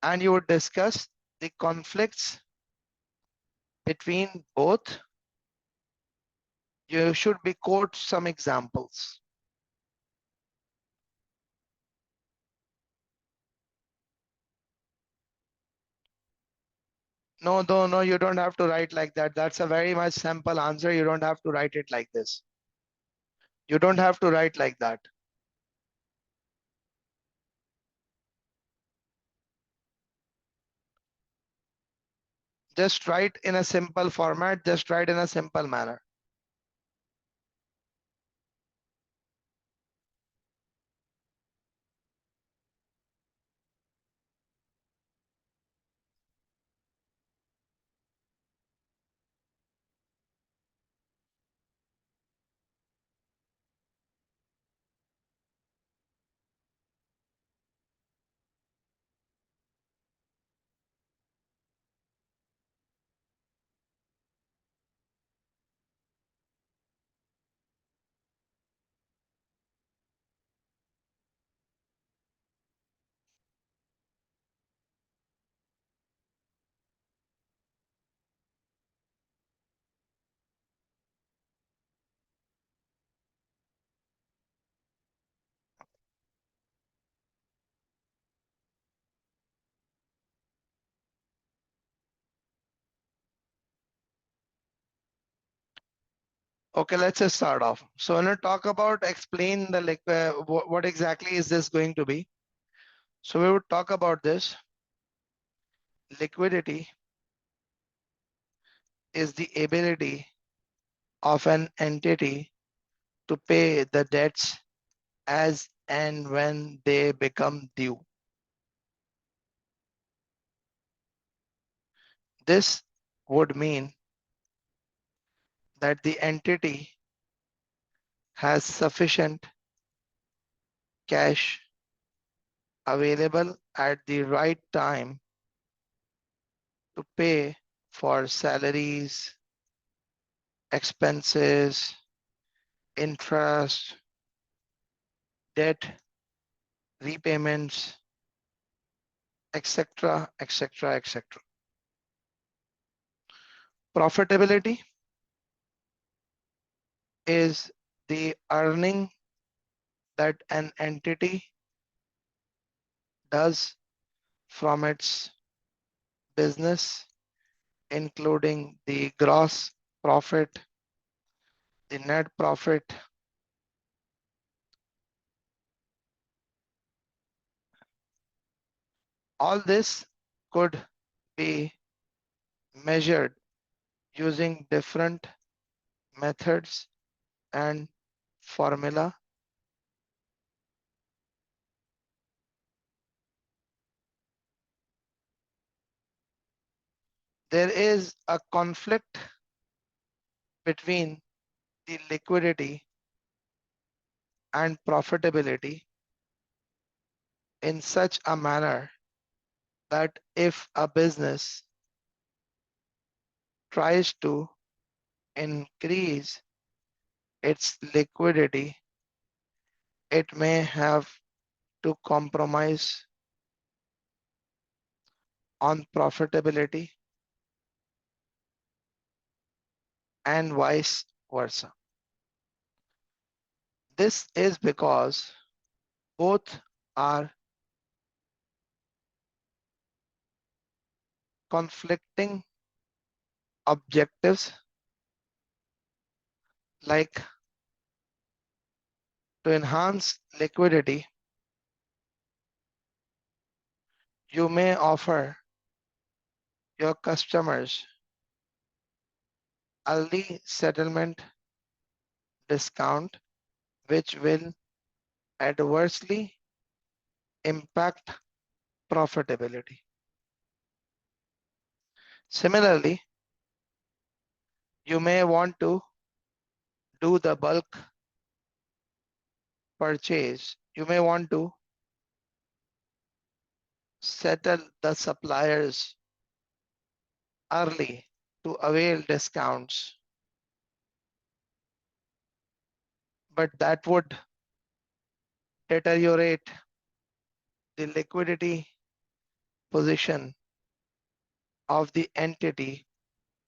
and you would discuss the conflicts between both. You should be quote some examples. No, no, no, you don't have to write like that. That's a very much simple answer. You don't have to write it like this. You don't have to write like that. Just write in a simple format. Just write in a simple manner. Okay, let's just start off. So when we talk about explain the what exactly is this going to be? So we would talk about this. Liquidity is the ability of an entity to pay the debts as and when they become due. This would mean that the entity has sufficient cash available at the right time to pay for salaries, expenses, interest, debt, repayments, etc., etc., etc. Profitability is the earning that an entity does from its business, including the gross profit, the net profit. All this could be measured using different methods and formula. There is a conflict between the liquidity and profitability in such a manner that if a business tries to increase its liquidity, it may have to compromise on profitability and vice versa. This is because both are conflicting objectives like to enhance liquidity, you may offer your customers early settlement discount, which will adversely impact profitability. Similarly, you may want to do the bulk purchase. You may want to settle the suppliers early to avail discounts, but that would deteriorate the liquidity position of the entity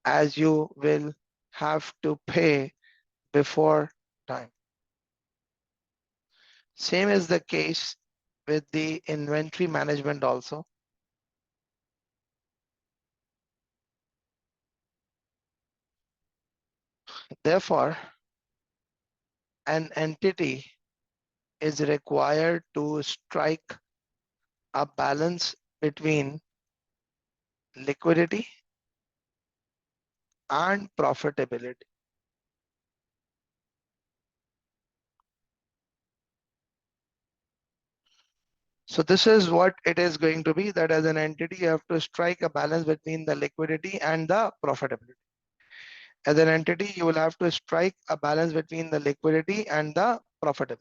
as you will have to pay before time. Same is the case with the inventory management also. Therefore, an entity is required to strike a balance between liquidity and profitability. So this is what it is going to be, that as an entity, you have to strike a balance between the liquidity and the profitability. As an entity, you will have to strike a balance between the liquidity and the profitability.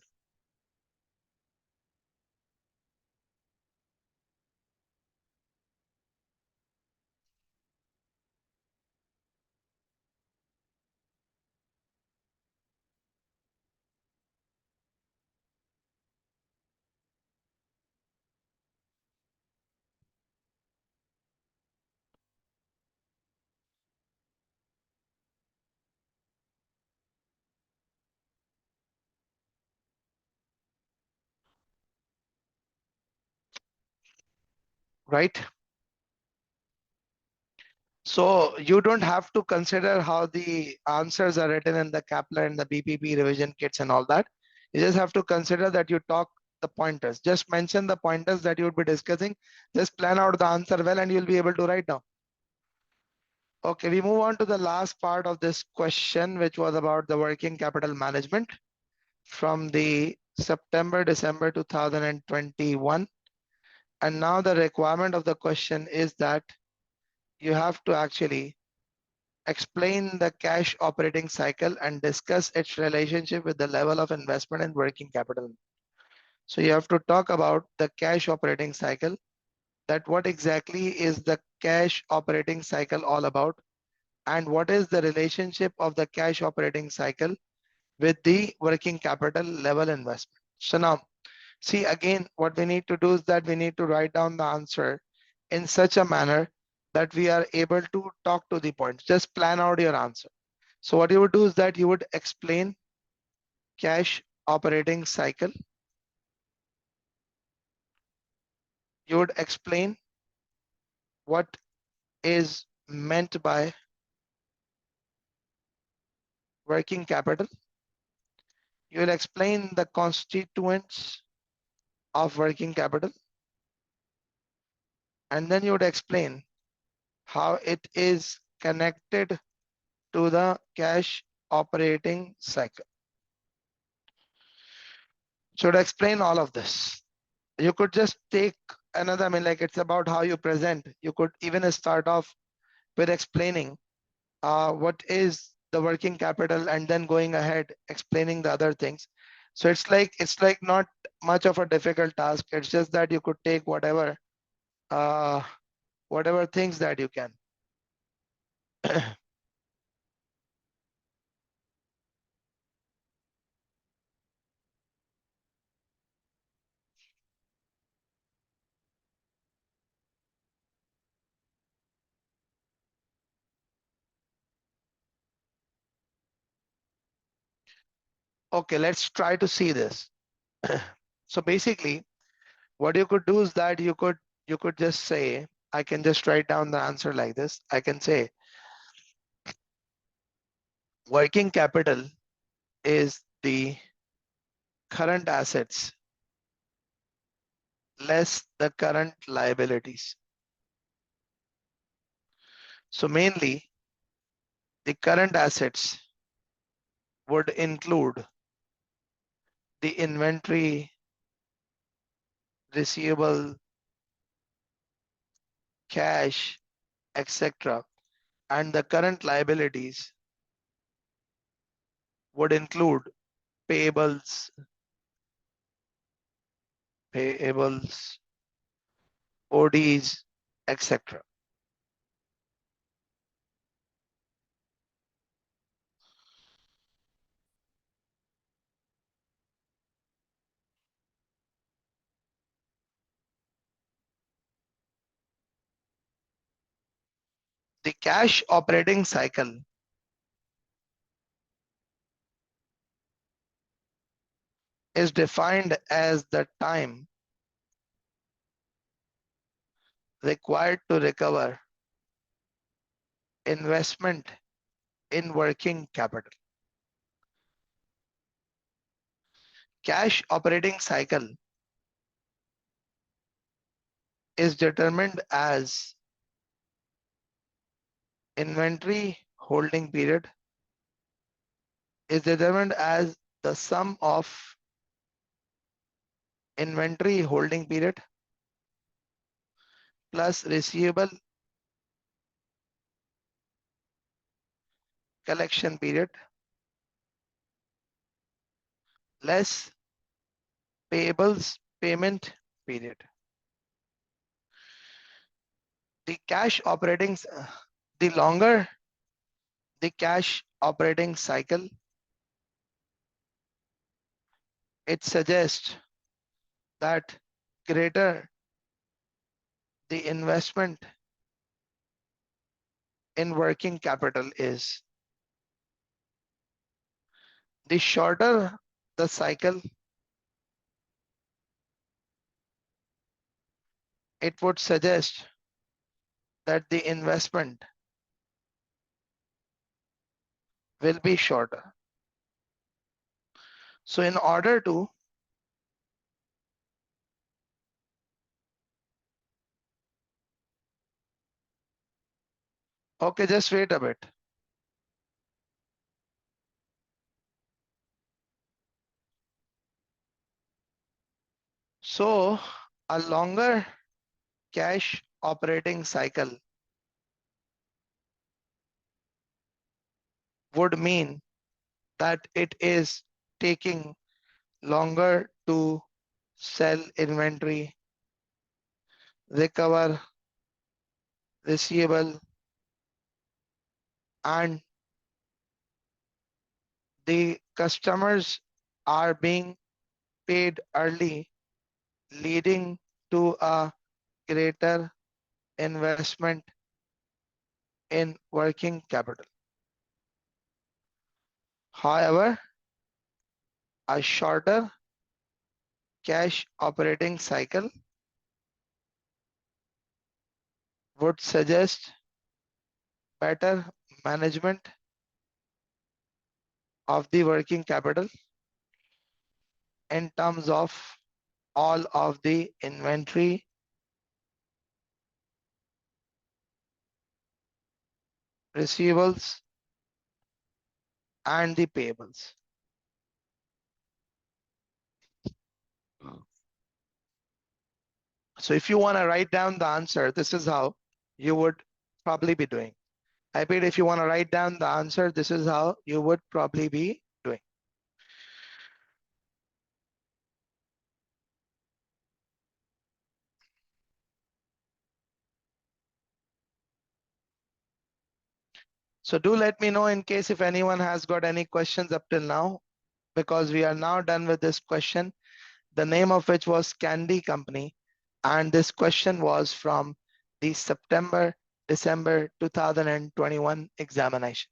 Right? So you don't have to consider how the answers are written in the Kaplan and the BPP revision kits and all that. You just have to consider that you talk the pointers. Just mention the pointers that you would be discussing. Just plan out the answer well and you'll be able to write down. Okay, we move on to the last part of this question, which was about the working capital management from the September-December 2021. And now the requirement of the question is that you have to actually explain the cash operating cycle and discuss its relationship with the level of investment in working capital. So you have to talk about the cash operating cycle, that what exactly is the cash operating cycle all about, and what is the relationship of the cash operating cycle with the working capital level investment. So now, see again, what we need to do is that we need to write down the answer in such a manner that we are able to talk to the points. Just plan out your answer. So what you would do is that you would explain cash operating cycle. You would explain what is meant by working capital. You will explain the constituents of working capital. And then you would explain how it is connected to the cash operating cycle. So to explain all of this, you could just take another, I mean, like it's about how you present. You could even start off with explaining what is the working capital and then going ahead explaining the other things. So it's like not much of a difficult task. It's just that you could take uh, whatever things that you can. Okay, let's try to see this. So basically, what you could do is that you could just say I can just write down the answer like this. I can say working capital is the current assets less the current liabilities. So mainly the current assets would include the inventory, receivable, cash, etc. And the current liabilities would include payables, payables, ODs, etc. The cash operating cycle is defined as the time required to recover investment in working capital. Cash operating cycle is determined as inventory holding period is determined as the sum of inventory holding period plus receivable collection period less payables payment period. The cash operating, the longer the cash operating cycle, it suggests that greater the investment in working capital is. The shorter the cycle, it would suggest that the investment will be shorter. So in order to okay, just wait a bit. So a longer cash operating cycle would mean that it is taking longer to sell inventory, recover receivable, and the customers are being paid early, leading to a greater investment in working capital. However, a shorter cash operating cycle would suggest better management of the working capital in terms of all of the inventory, receivables, and the payables. So if you want to write down the answer, this is how you would probably be doing. I repeat, if you want to write down the answer, this is how you would probably be doing. So do let me know in case if anyone has got any questions up till now, because we are now done with this question, the name of which was Candy Company. And this question was from the September-December 2021 examination.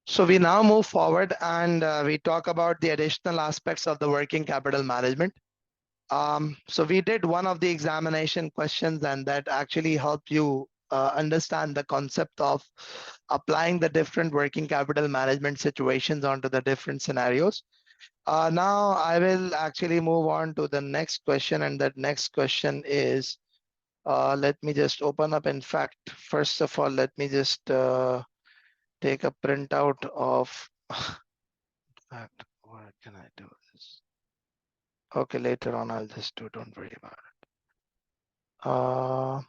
So we now move forward and we talk about the additional aspects of the working capital management. So we did one of the examination questions, and that actually helped you understand the concept of applying the different working capital management situations onto the different scenarios. Now I will actually move on to the next question, and that next question is, let me just open up. In fact, first of all, let me just take a printout of, in fact, where can I do this? Okay, later on I'll just do, don't worry about it.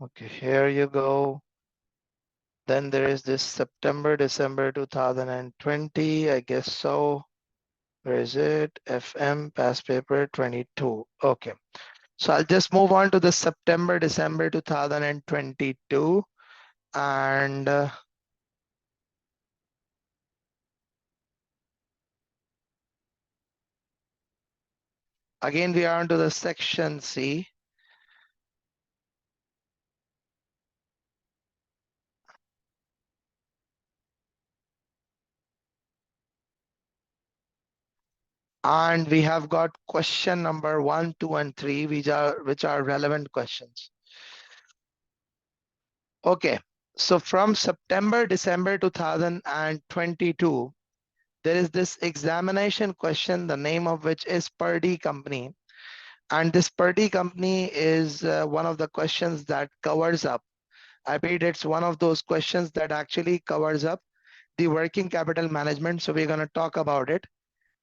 Okay, here you go. Then there is this September, December 2020, I guess so. Where is it? FM, past paper 22. Okay. So I'll just move on to the September, December 2022. And again, we are onto the section C. And we have got question number 1, 2, and 3, which are relevant questions. Okay. So from September, December 2022, there is this examination question, the name of which is Purdy Company. And this Purdy Company is one of the questions that covers up. I repeat, it's one of those questions that actually covers up the working capital management. So we're going to talk about it.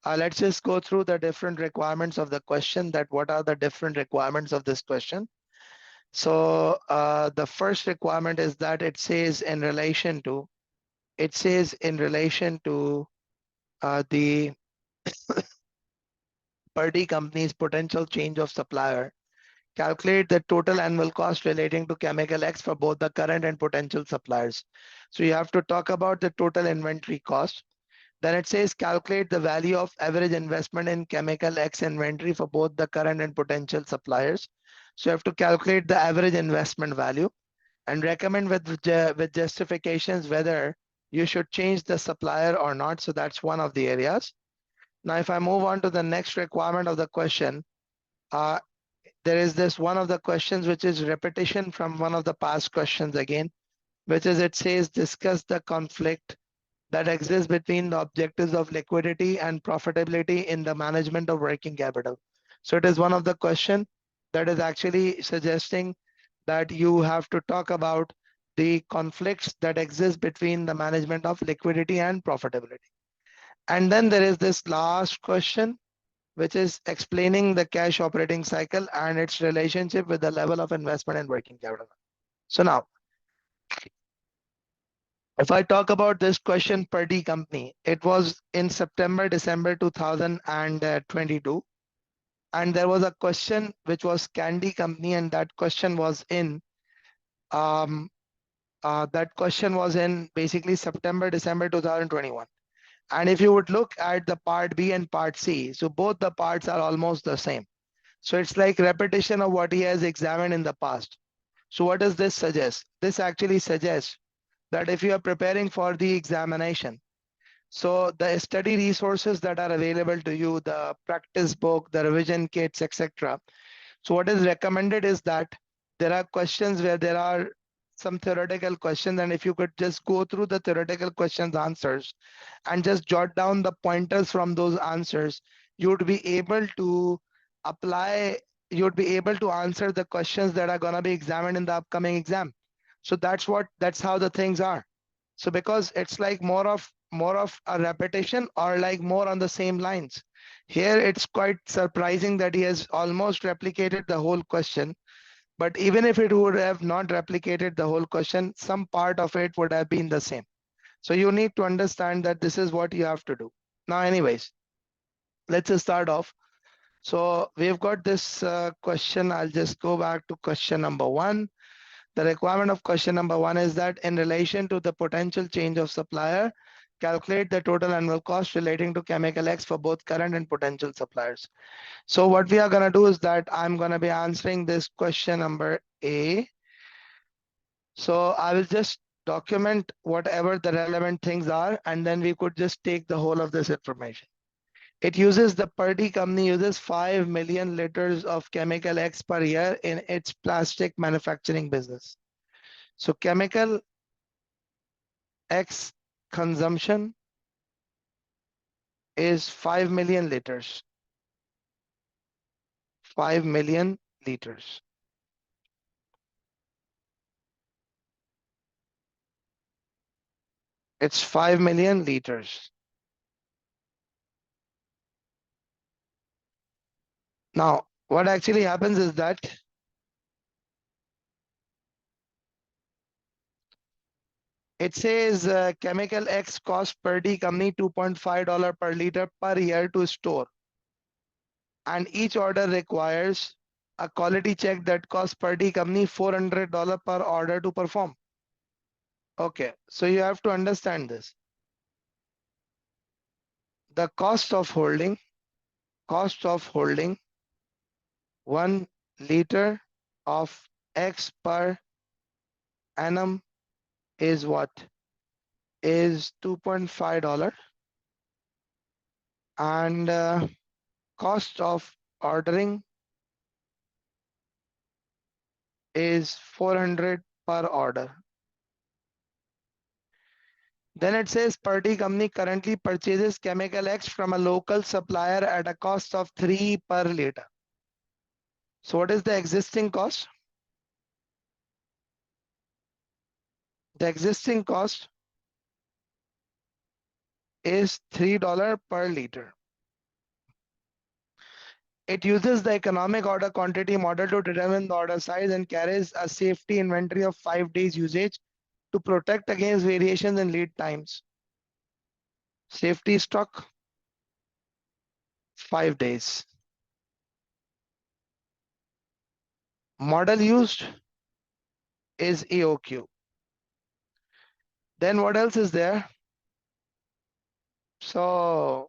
Let's just go through the different requirements of the question, that what are the different requirements of this question. So the first requirement is that it says in relation to the Purdy company's potential change of supplier. Calculate the total annual cost relating to chemical X for both the current and potential suppliers. So you have to talk about the total inventory cost. Then it says calculate the value of average investment in chemical X inventory for both the current and potential suppliers. So you have to calculate the average investment value and recommend with justifications whether you should change the supplier or not. So that's one of the areas. Now, if I move on to the next requirement of the question, uh, there is this one of the questions which is repetition from one of the past questions again, which is it says discuss the conflict that exists between the objectives of liquidity and profitability in the management of working capital. So it is one of the question that is actually suggesting that you have to talk about the conflicts that exist between the management of liquidity and profitability. And then there is this last question, which is explaining the cash operating cycle and its relationship with the level of investment in working capital. So now, if I talk about this question per D company, it was in September, December 2022. And there was a question which was Candy Company, and that question was in basically September, December 2021. And if you would look at the part B and part C, so both the parts are almost the same. So it's like repetition of what he has examined in the past. So what does this suggest? This actually suggests that if you are preparing for the examination, so the study resources that are available to you, the practice book, the revision kits, etc. So what is recommended is that there are questions where there are some theoretical questions, and if you could just go through the theoretical questions answers and just jot down the pointers from those answers, you would be able to apply, you would be able to answer the questions that are going to be examined in the upcoming exam. So that's how the things are. So because it's like more of a repetition or like more on the same lines. Here it's quite surprising that he has almost replicated the whole question. But even if it would have not replicated the whole question, some part of it would have been the same. So you need to understand that this is what you have to do. Now, anyways, let's just start off. So we've got this question. I'll just go back to question number 1. The requirement of question number 1 is that in relation to the potential change of supplier, calculate the total annual cost relating to chemical X for both current and potential suppliers. So what we are going to do is that I'm going to be answering this question number A. So I will just document whatever the relevant things are, and then we could just take the whole of this information. It uses the Purdy company uses 5 million liters of chemical X per year in its plastic manufacturing business. So chemical X consumption is 5 million liters. 5 million liters. It's 5 million liters. Now, what actually happens is that it says chemical X cost per D company $2.5 per liter per year to store. And each order requires a quality check that costs per D company $400 per order to perform. Okay, so you have to understand this. The cost of holding 1 liter of X per annum is what? Is $2.5, and cost of ordering is 400 per order. Then it says Purdy company currently purchases chemical X from a local supplier at a cost of 3 per liter. So what is the existing cost? The existing cost is $3 per liter. It uses the economic order quantity model to determine the order size and carries a safety inventory of 5 days usage to protect against variations in lead times. Safety stock, 5 days. Model used is EOQ. Then what else is there? So,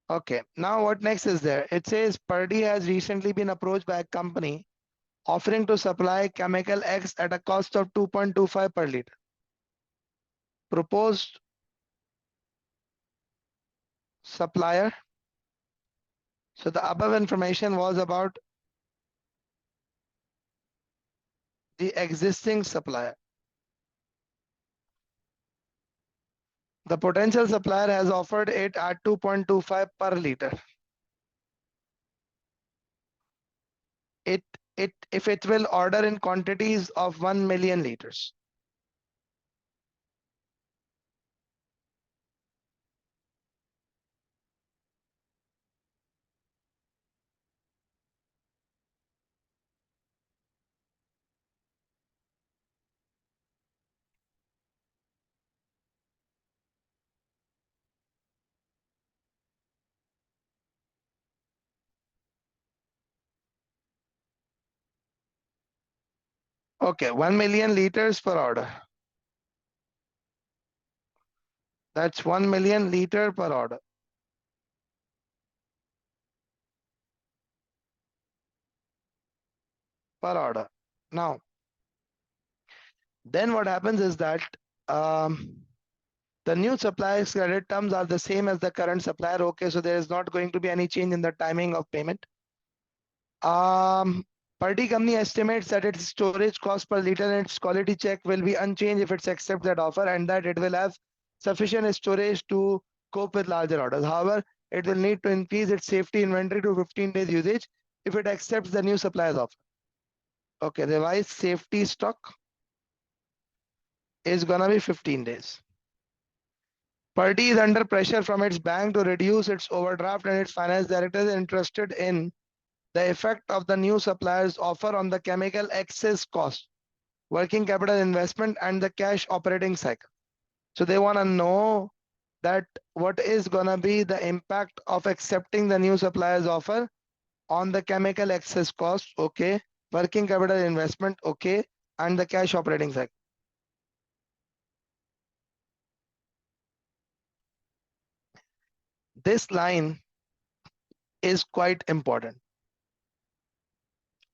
okay, now what next is there? It says Purdy has recently been approached by a company offering to supply chemical X at a cost of 2.25 per liter. Proposed supplier. So the above information was about the existing supplier. The potential supplier has offered it at 2.25 per liter. If it will order in quantities of 1 million liters. Okay, 1 million liters per order. That's 1 million liter per order. Per order. Now, then what happens is that the new supplier's credit terms are the same as the current supplier. Okay, so there is not going to be any change in the timing of payment. Purdy company estimates that its storage cost per liter and its quality check will be unchanged if it accepts that offer, and that it will have sufficient storage to cope with larger orders. However, it will need to increase its safety inventory to 15 days usage if it accepts the new supplier's offer. Okay, revised safety stock is gonna be 15 days. Purdy is under pressure from its bank to reduce its overdraft, and its finance director is interested in the effect of the new supplier's offer on the chemical excess cost, working capital investment, and the cash operating cycle. So they want to know that what is going to be the impact of accepting the new supplier's offer on the chemical excess cost, okay, working capital investment, okay, and the cash operating cycle. This line is quite important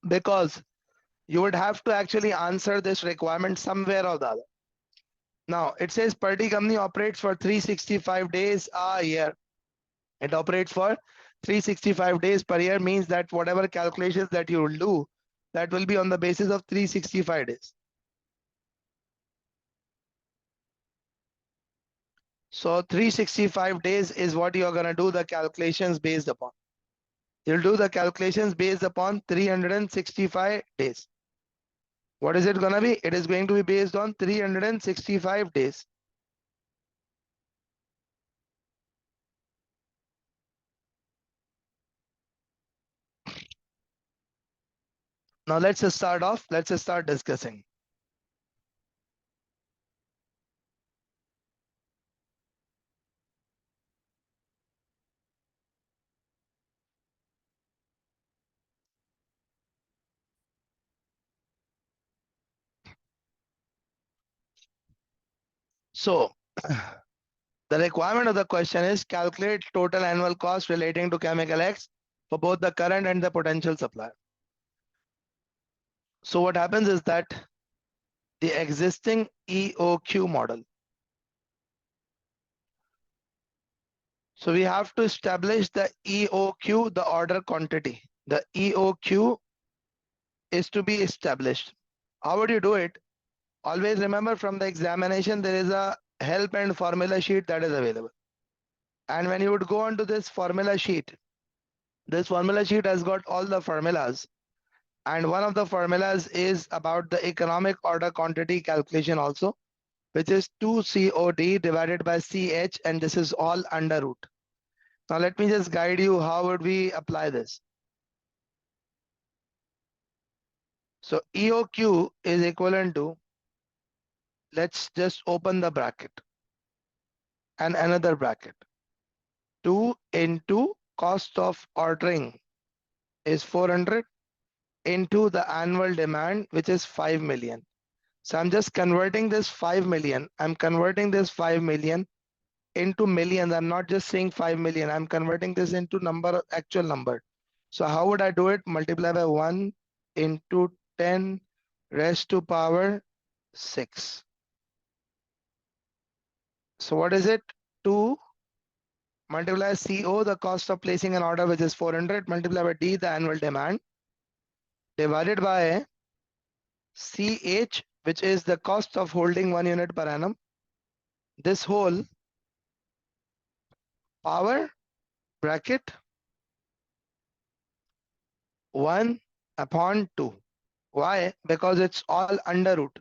because you would have to actually answer this requirement somewhere or the other. Now it says party company operates for 365 days a year. It operates for 365 days per year, means that whatever calculations that you will do, that will be on the basis of 365 days. So 365 days is what you are going to do the calculations based upon. You'll do the calculations based upon 365 days. What is it going to be? It is going to be based on 365 days. Now let's start off. Let's start discussing. So the requirement of the question is calculate total annual cost relating to chemical X for both the current and the potential supplier. So what happens is that the existing EOQ model. So we have to establish the EOQ, the order quantity. The EOQ is to be established. How would you do it? Always remember from the examination, there is a help and formula sheet that is available. And when you would go onto this formula sheet, this formula sheet has got all the formulas. And one of the formulas is about the economic order quantity calculation also, which is 2COD divided by CH, and this is all under root. Now let me just guide you how would we apply this. So EOQ is equivalent to, let's just open the bracket and another bracket. 2 into cost of ordering is 400 into the annual demand, which is 5 million. So I'm just converting this 5 million. I'm converting this 5 million into millions. I'm not just saying 5 million. I'm converting this into number, actual number. So how would I do it? Multiply by 1 into 10 raised to power 6. So what is it? 2 multiply CO, the cost of placing an order, which is 400, multiply by D, the annual demand, divided by CH, which is the cost of holding 1 unit per annum. This whole power bracket 1 upon 2. Why? Because it's all under root.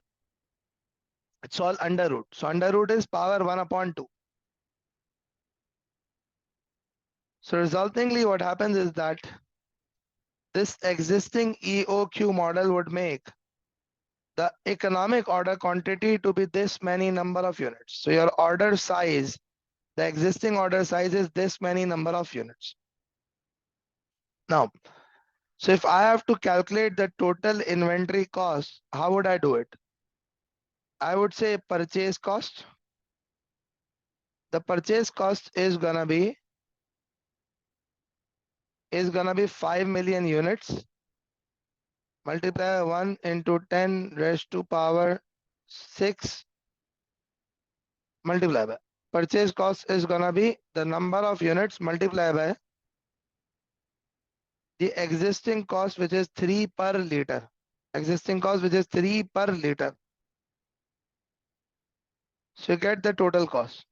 It's all under root. So under root is power 1 upon 2. So resultingly what happens is that this existing EOQ model would make the economic order quantity to be this many number of units. So your order size, the existing order size is this many number of units. Now, so if I have to calculate the total inventory cost, how would I do it? I would say purchase cost. The purchase cost is gonna be 5 million units. Multiply 1 into 10 raised to power 6, multiply by purchase cost is gonna be the number of units multiplied by the existing cost, which is 3 per liter. Existing cost, which is 3 per liter. So you get the total cost.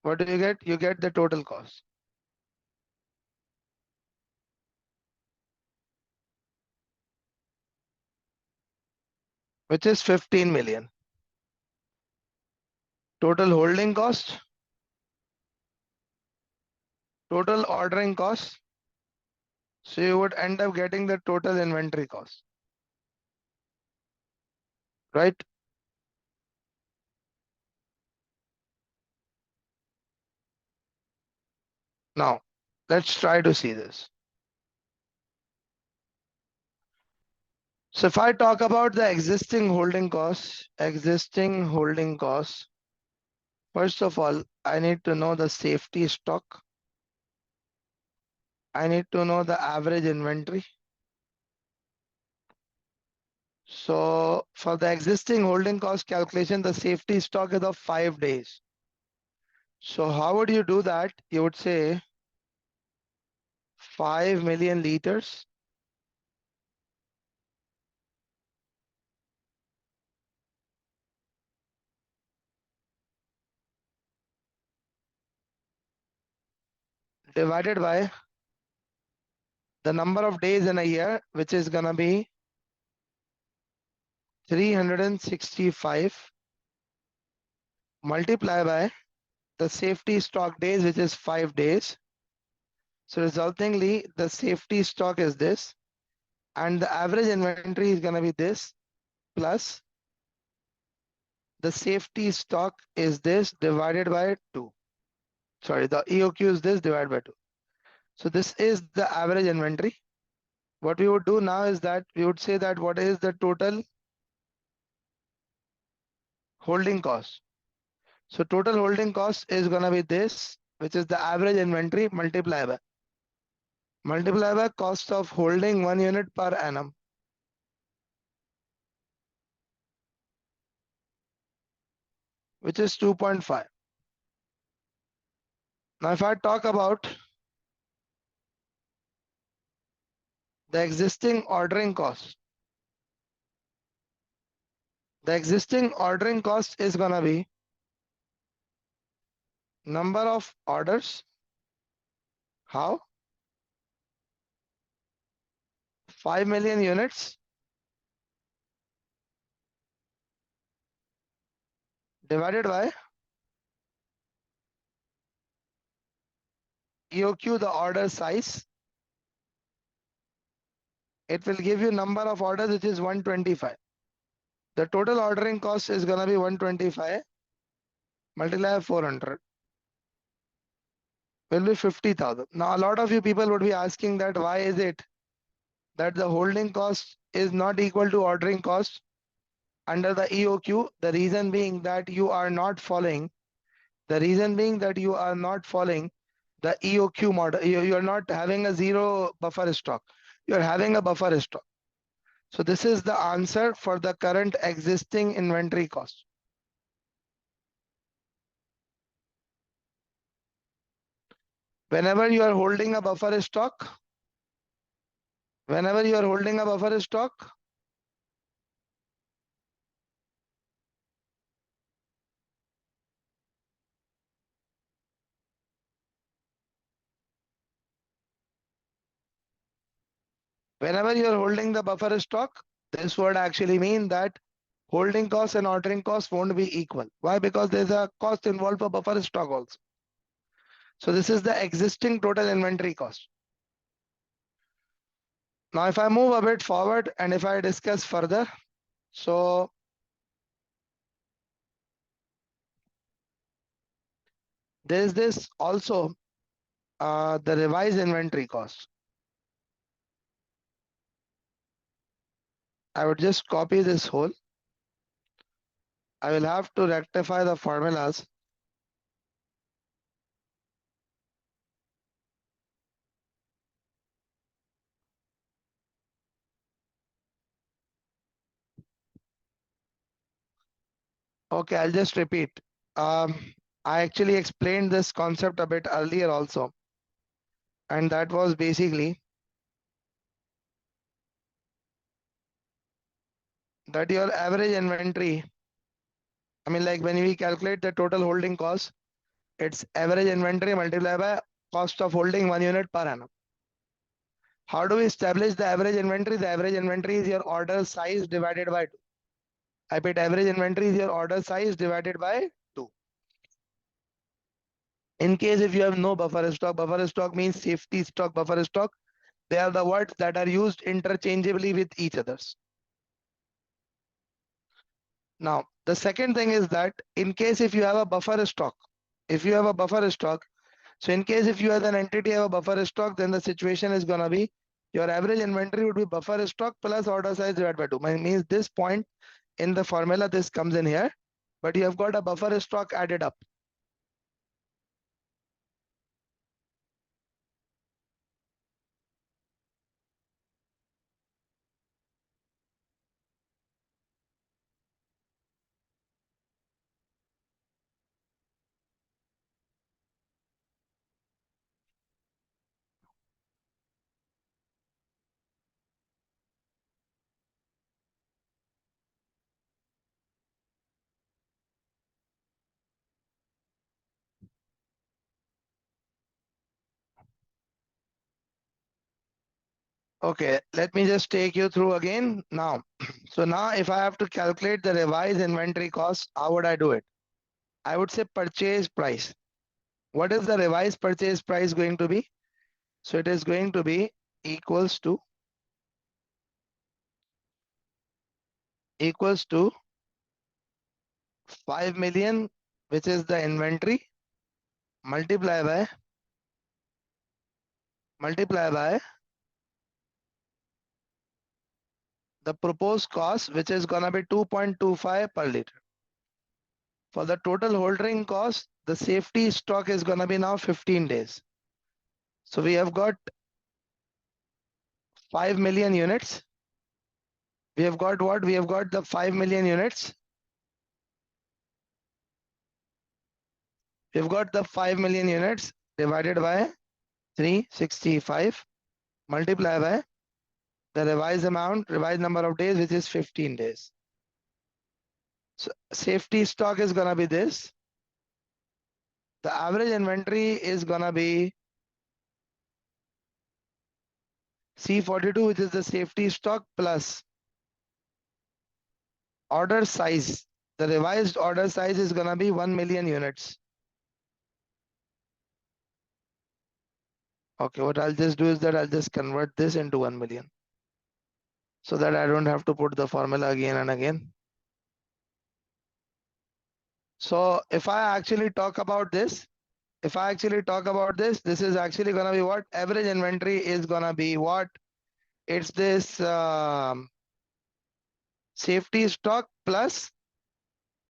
What do you get? You get the total cost, which is 15 million. Total holding cost, total ordering cost. So you would end up getting the total inventory cost, right? Now, let's try to see this. So if I talk about the existing holding costs, first of all, I need to know the safety stock. I need to know the average inventory. So for the existing holding cost calculation, the safety stock is of 5 days. So how would you do that? You would say 5 million liters divided by the number of days in a year, which is gonna be 365, multiply by the safety stock days, which is 5 days. So resultingly, the safety stock is this, and the average inventory is gonna be this, plus the safety stock is this divided by 2. Sorry, the EOQ is this divided by 2. So this is the average inventory. What we would do now is that we would say that what is the total holding cost. So total holding cost is gonna be this, which is the average inventory multiply by cost of holding 1 unit per annum, which is 2.5. Now if I talk about the existing ordering cost, the existing ordering cost is gonna be number of orders. How? 5 million units divided by EOQ, the order size. It will give you number of orders, which is 125. The total ordering cost is gonna be 125 multiplied by 400 will be 50,000. Now a lot of you people would be asking that why is it that the holding cost is not equal to ordering cost under the EOQ? The reason being that you are not following the EOQ model. You are not having a zero buffer stock. You are having a buffer stock. So this is the answer for the current existing inventory cost. Whenever you are holding a buffer stock, whenever you are holding a buffer stock, whenever you are holding the buffer stock, this would actually mean that holding cost and ordering cost won't be equal. Why? Because there's a cost involved for buffer stock also. So this is the existing total inventory cost. Now, if I move a bit forward and if I discuss further, so there is this also the revised inventory cost. I would just copy this whole. I will have to rectify the formulas. Okay, I'll just repeat. Um, I actually explained this concept a bit earlier also, and that was basically that your average inventory, I mean, like when we calculate the total holding cost, it's average inventory multiplied by cost of holding 1 unit per annum. How do we establish the average inventory? The average inventory is your order size divided by 2. I put average inventory is your order size divided by 2. In case if you have no buffer stock means safety stock, buffer stock. They are the words that are used interchangeably with each others. Now, the second thing is that in case if you have a buffer stock, so in case if you as an entity have a buffer stock, then the situation is gonna be your average inventory would be buffer stock plus order size divided by 2. Means this point in the formula, this comes in here, but you have got a buffer stock added up. Okay, let me just take you through again now. So now if I have to calculate the revised inventory cost, how would I do it? I would say purchase price. What is the revised purchase price going to be? So it is going to be equals to equals to 5 million, which is the inventory, multiply by multiply by the proposed cost, which is gonna be 2.25 per liter. For the total holding cost, the safety stock is gonna be now 15 days. So we have got 5 million units. We have got what? We have got the 5 million units. We've got the 5 million units divided by 365 multiply by the revised amount, revised number of days, which is 15 days. So safety stock is gonna be this. The average inventory is gonna be C42, which is the safety stock plus order size. The revised order size is gonna be 1 million units. Okay, what I'll just do is that I'll just convert this into 1 million so that I don't have to put the formula again and again. So if I actually talk about this, this is actually gonna be what? Average inventory is gonna be what? It's this safety stock plus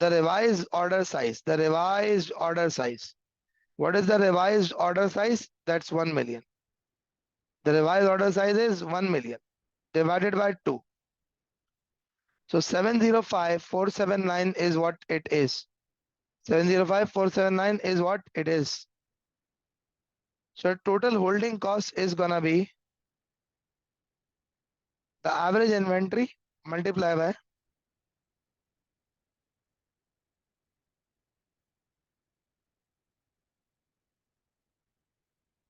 the revised order size. The revised order size. What is the revised order size? That's 1 million. The revised order size is 1 million divided by 2. So 705,479 is what it is. 705,479 is what it is. So total holding cost is gonna be the average inventory multiply by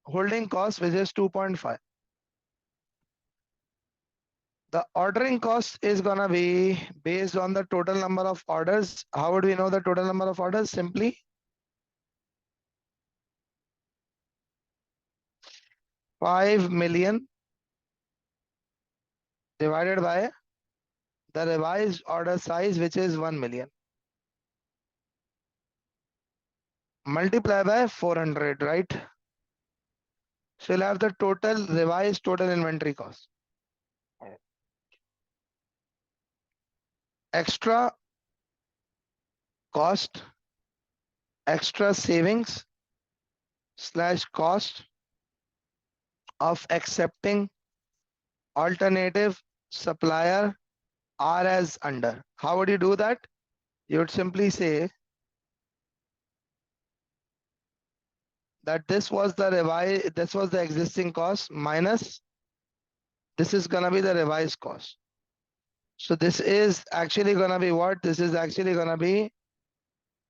holding cost, which is 2.5. The ordering cost is gonna be based on the total number of orders. How would we know the total number of orders? Simply 5 million divided by the revised order size, which is 1 million, multiply by 400, right? So you'll have the total revised total inventory cost. Extra cost, extra savings slash cost of accepting alternative supplier are as under. How would you do that? You would simply say that this was the existing cost minus this is gonna be the revised cost. So this is actually gonna be what? This is actually gonna be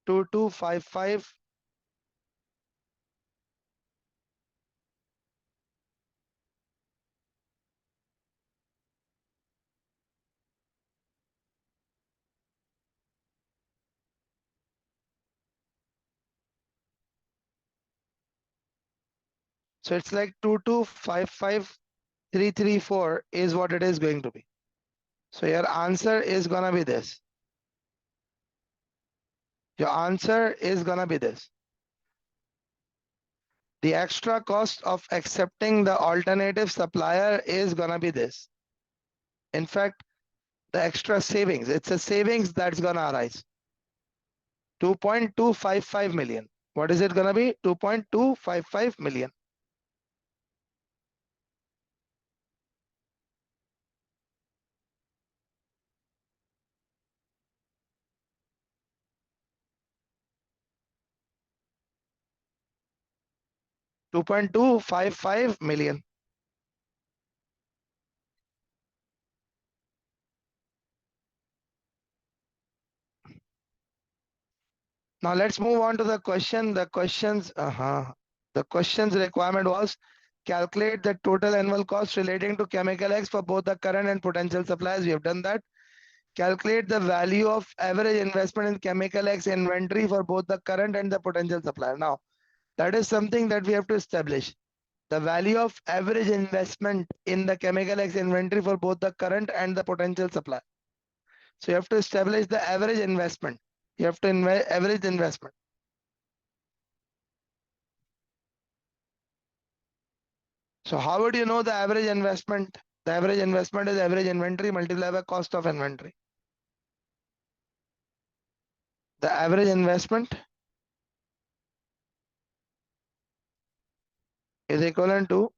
2255. So it's like 2255334 is what it is going to be. So your answer is gonna be this. Your answer is gonna be this. The extra cost of accepting the alternative supplier is gonna be this. In fact, the extra savings, it's a savings that's gonna arise. 2.255 million. What is it gonna be? 2.255 million. $2.255 million. Now let's move on to the question. The questions requirement was calculate the total annual cost relating to chemical X for both the current and potential suppliers. We have done that. Calculate the value of average investment in chemical X inventory for both the current and the potential supplier. Now, that is something that we have to establish. The value of average investment in the chemical X inventory for both the current and the potential supplier. So you have to establish the average investment. You have to average investment. So how would you know the average investment? The average investment is average inventory multiplied by cost of inventory. The average investment is equivalent to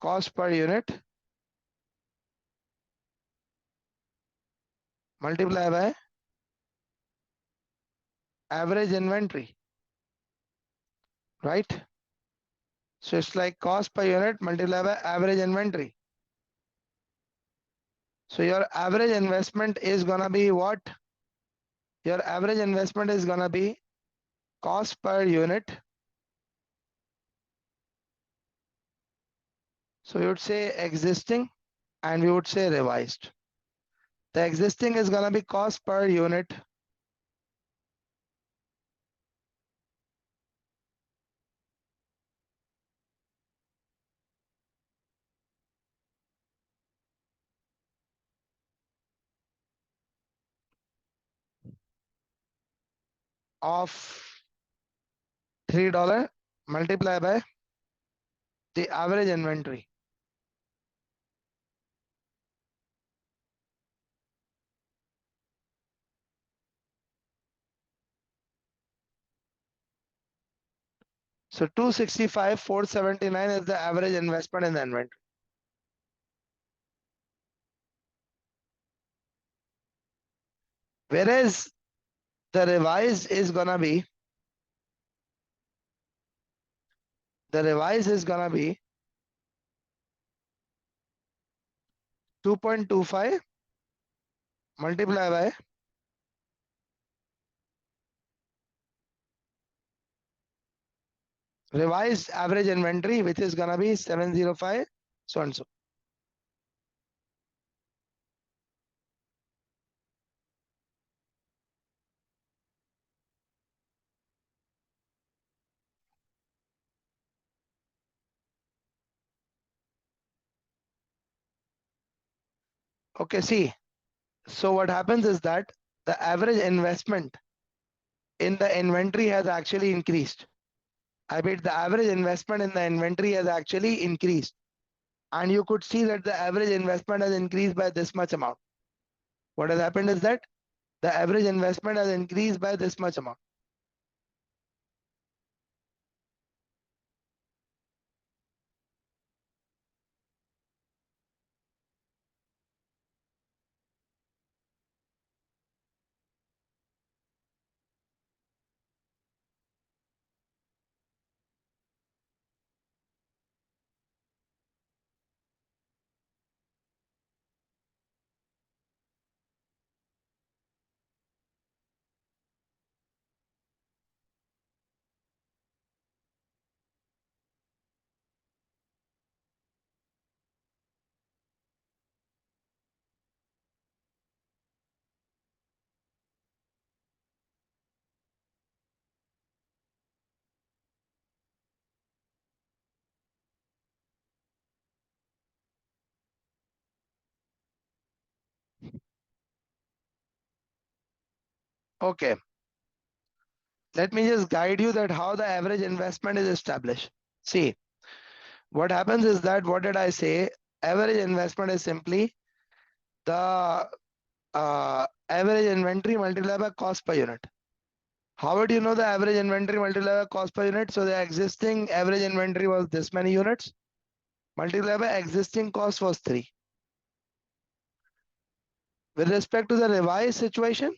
cost per unit multiplied by average inventory, right? So it's like cost per unit multiplied by average inventory. So your average investment is gonna be what? Your average investment is gonna be cost per unit. So you would say existing and we would say revised. The existing is gonna be cost per unit of $3 multiplied by the average inventory. So 265,479 is the average investment in the inventory. Whereas the revised is gonna be 2.25 multiplied by revised average inventory, which is gonna be 705, so and so. Okay, see. So what happens is that the average investment in the inventory has actually increased. I bet the average investment in the inventory has actually increased. And you could see that the average investment has increased by this much amount. What has happened is that the average investment has increased by this much amount. Okay. Let me just guide you that how the average investment is established. See, what happens is that, what did I say? Average investment is simply the average inventory multiplied by cost per unit. How would you know the average inventory multiplied by cost per unit? So the existing average inventory was this many units, multiplied by existing cost was 3. With respect to the revised situation,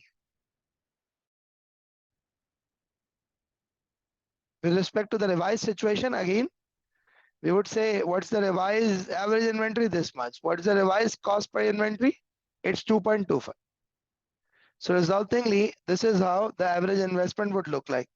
again, we would say, what's the revised average inventory? This much. What is the revised cost per inventory? It's 2.25. So resultingly, this is how the average investment would look like.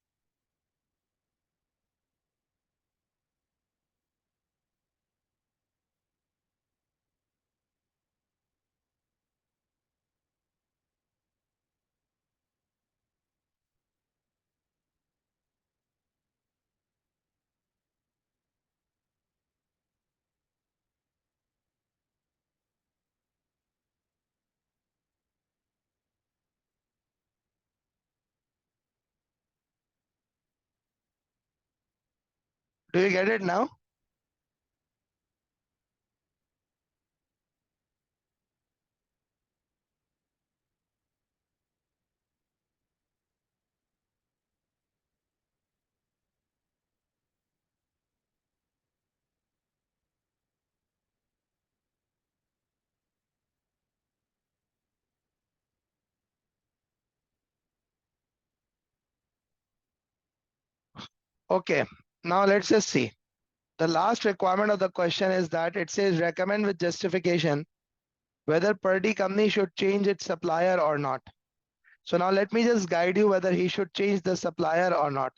Do you get it now? Okay, now let's just see. The last requirement of the question is that it says recommend with justification whether Purdy company should change its supplier or not. So now let me just guide you whether he should change the supplier or not.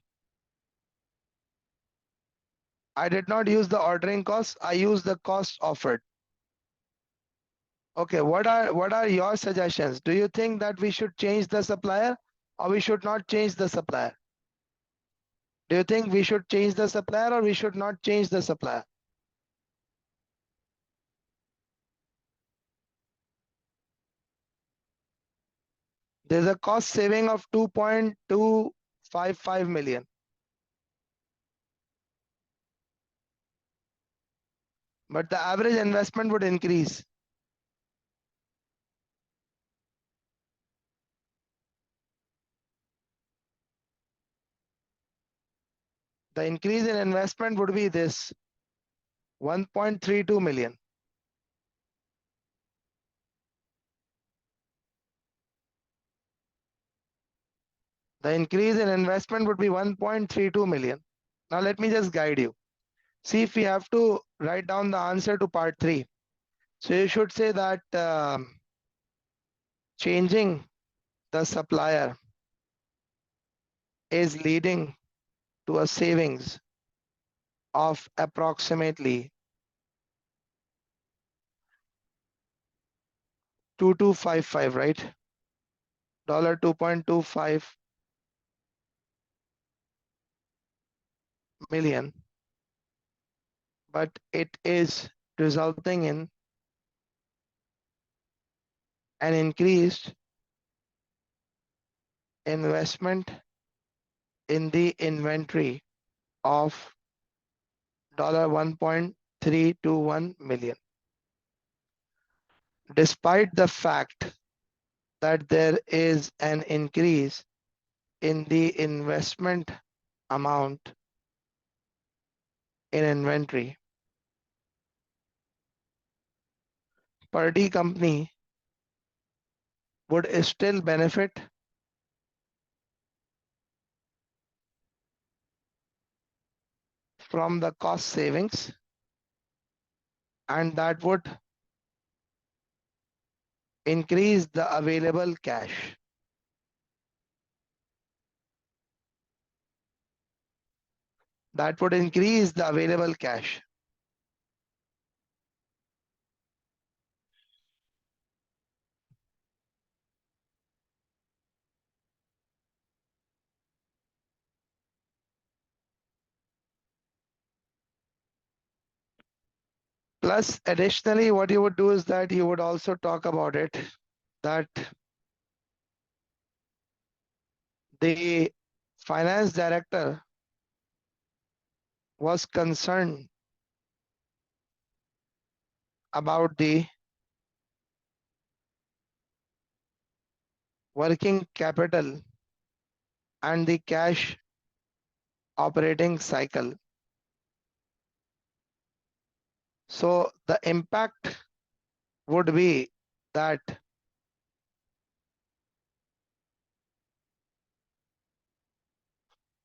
I did not use the ordering cost, I used the cost offered. Okay, what are your suggestions? Do you think that we should change the supplier or we should not change the supplier? Do you think we should change the supplier or we should not change the supplier? There's a cost saving of 2.255 million. But the average investment would increase. The increase in investment would be this 1.32 million. The increase in investment would be 1.32 million. Now let me just guide you. See if we have to write down the answer to part 3. So you should say that changing the supplier is leading to a savings of approximately 2255, right? $2.25 million, but it is resulting in an increased investment in the inventory of $1.321 million. Despite the fact that there is an increase in the investment amount in inventory, Purdy company would still benefit from the cost savings, and that would increase the available cash. That would increase the available cash. Plus, additionally, what you would do is that you would also talk about it that the finance director was concerned about the working capital and the cash operating cycle. So the impact would be that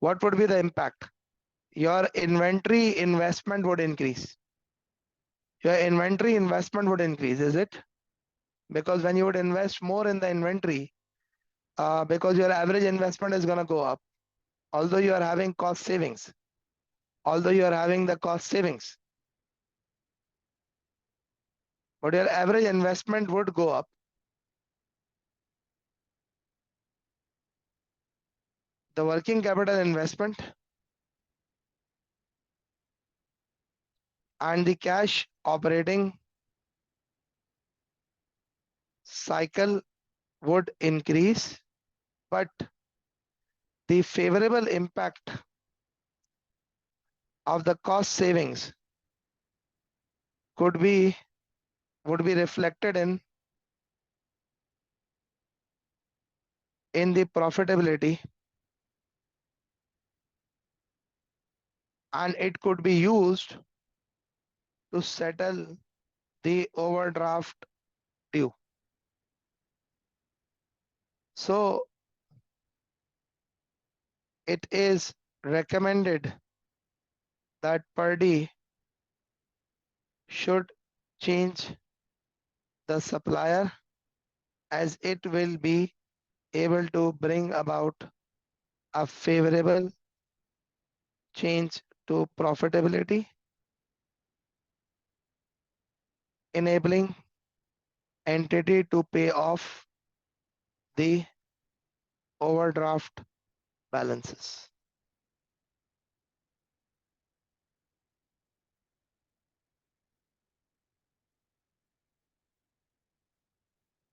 what would be the impact? Your inventory investment would increase. Your inventory investment would increase, is it? Because when you would invest more in the inventory, because your average investment is going to go up, although you are having cost savings, although you are having the cost savings, but your average investment would go up. The working capital investment and the cash operating cycle would increase, but the favorable impact of the cost savings could be would be reflected in the profitability, and it could be used to settle the overdraft due. So it is recommended that party should change the supplier, as it will be able to bring about a favorable change to profitability, enabling entity to pay off the overdraft balances.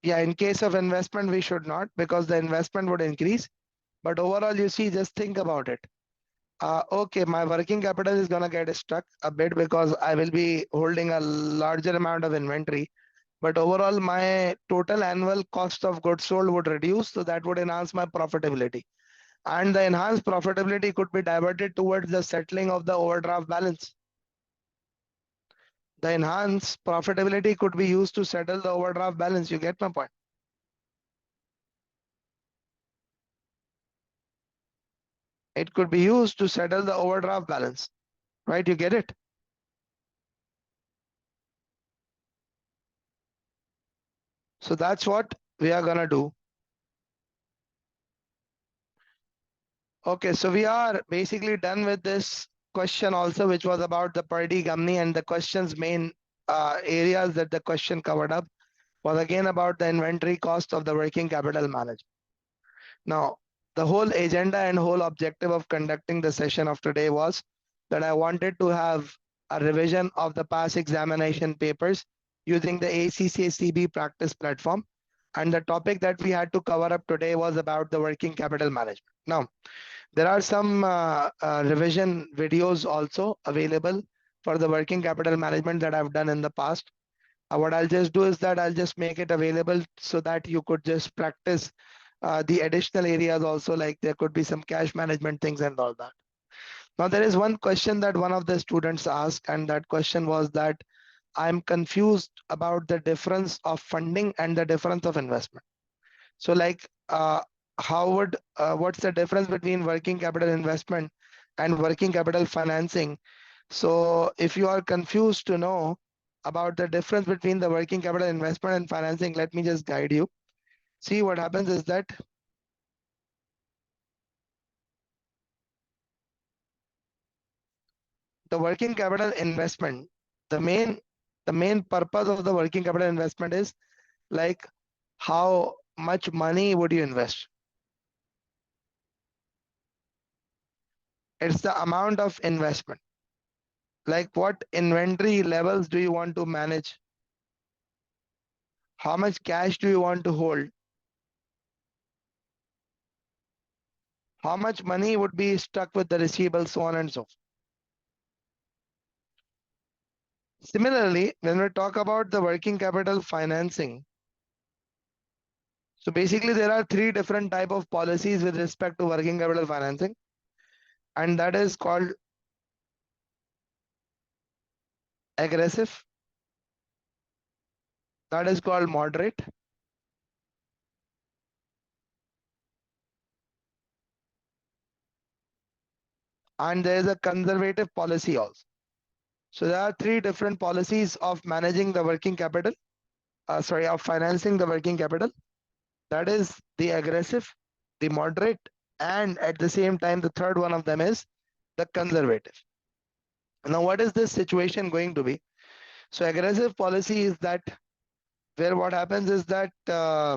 Yeah, in case of investment, we should not, because the investment would increase. But overall, you see, just think about it. Okay, my working capital is gonna get stuck a bit because I will be holding a larger amount of inventory. But overall, my total annual cost of goods sold would reduce, so that would enhance my profitability. And the enhanced profitability could be diverted towards the settling of the overdraft balance. The enhanced profitability could be used to settle the overdraft balance. You get my point? It could be used to settle the overdraft balance, right? You get it? So that's what we are gonna do. Okay, so we are basically done with this question also, which was about the Purdy company, and the question's main areas that the question covered up was again about the inventory cost of the working capital management. Now, the whole agenda and whole objective of conducting the session of today was that I wanted to have a revision of the past examination papers using the ACCA CB practice platform. And the topic that we had to cover up today was about the working capital management. Now, there are some revision videos also available for the working capital management that I've done in the past. What I'll just do is that I'll just make it available so that you could just practice the additional areas also, like there could be some cash management things and all that. Now, there is one question that one of the students asked, and that question was that I'm confused about the difference of funding and the difference of investment. So like, what's the difference between working capital investment and working capital financing? So if you are confused to know about the difference between the working capital investment and financing, let me just guide you. See, what happens is that the working capital investment, the main the main purpose of the working capital investment is like how much money would you invest? It's the amount of investment. Like what inventory levels do you want to manage? How much cash do you want to hold? How much money would be stuck with the receivables, so on and so forth. Similarly, when we talk about the working capital financing, so basically there are three different type of policies with respect to working capital financing, and that is called aggressive, that is called moderate, and there is a conservative policy also. So there are three different policies of managing the working capital, of financing the working capital. That is the aggressive, the moderate, and at the same time, the third one of them is the conservative. Now, what is this situation going to be? So aggressive policy is that where what happens is that, I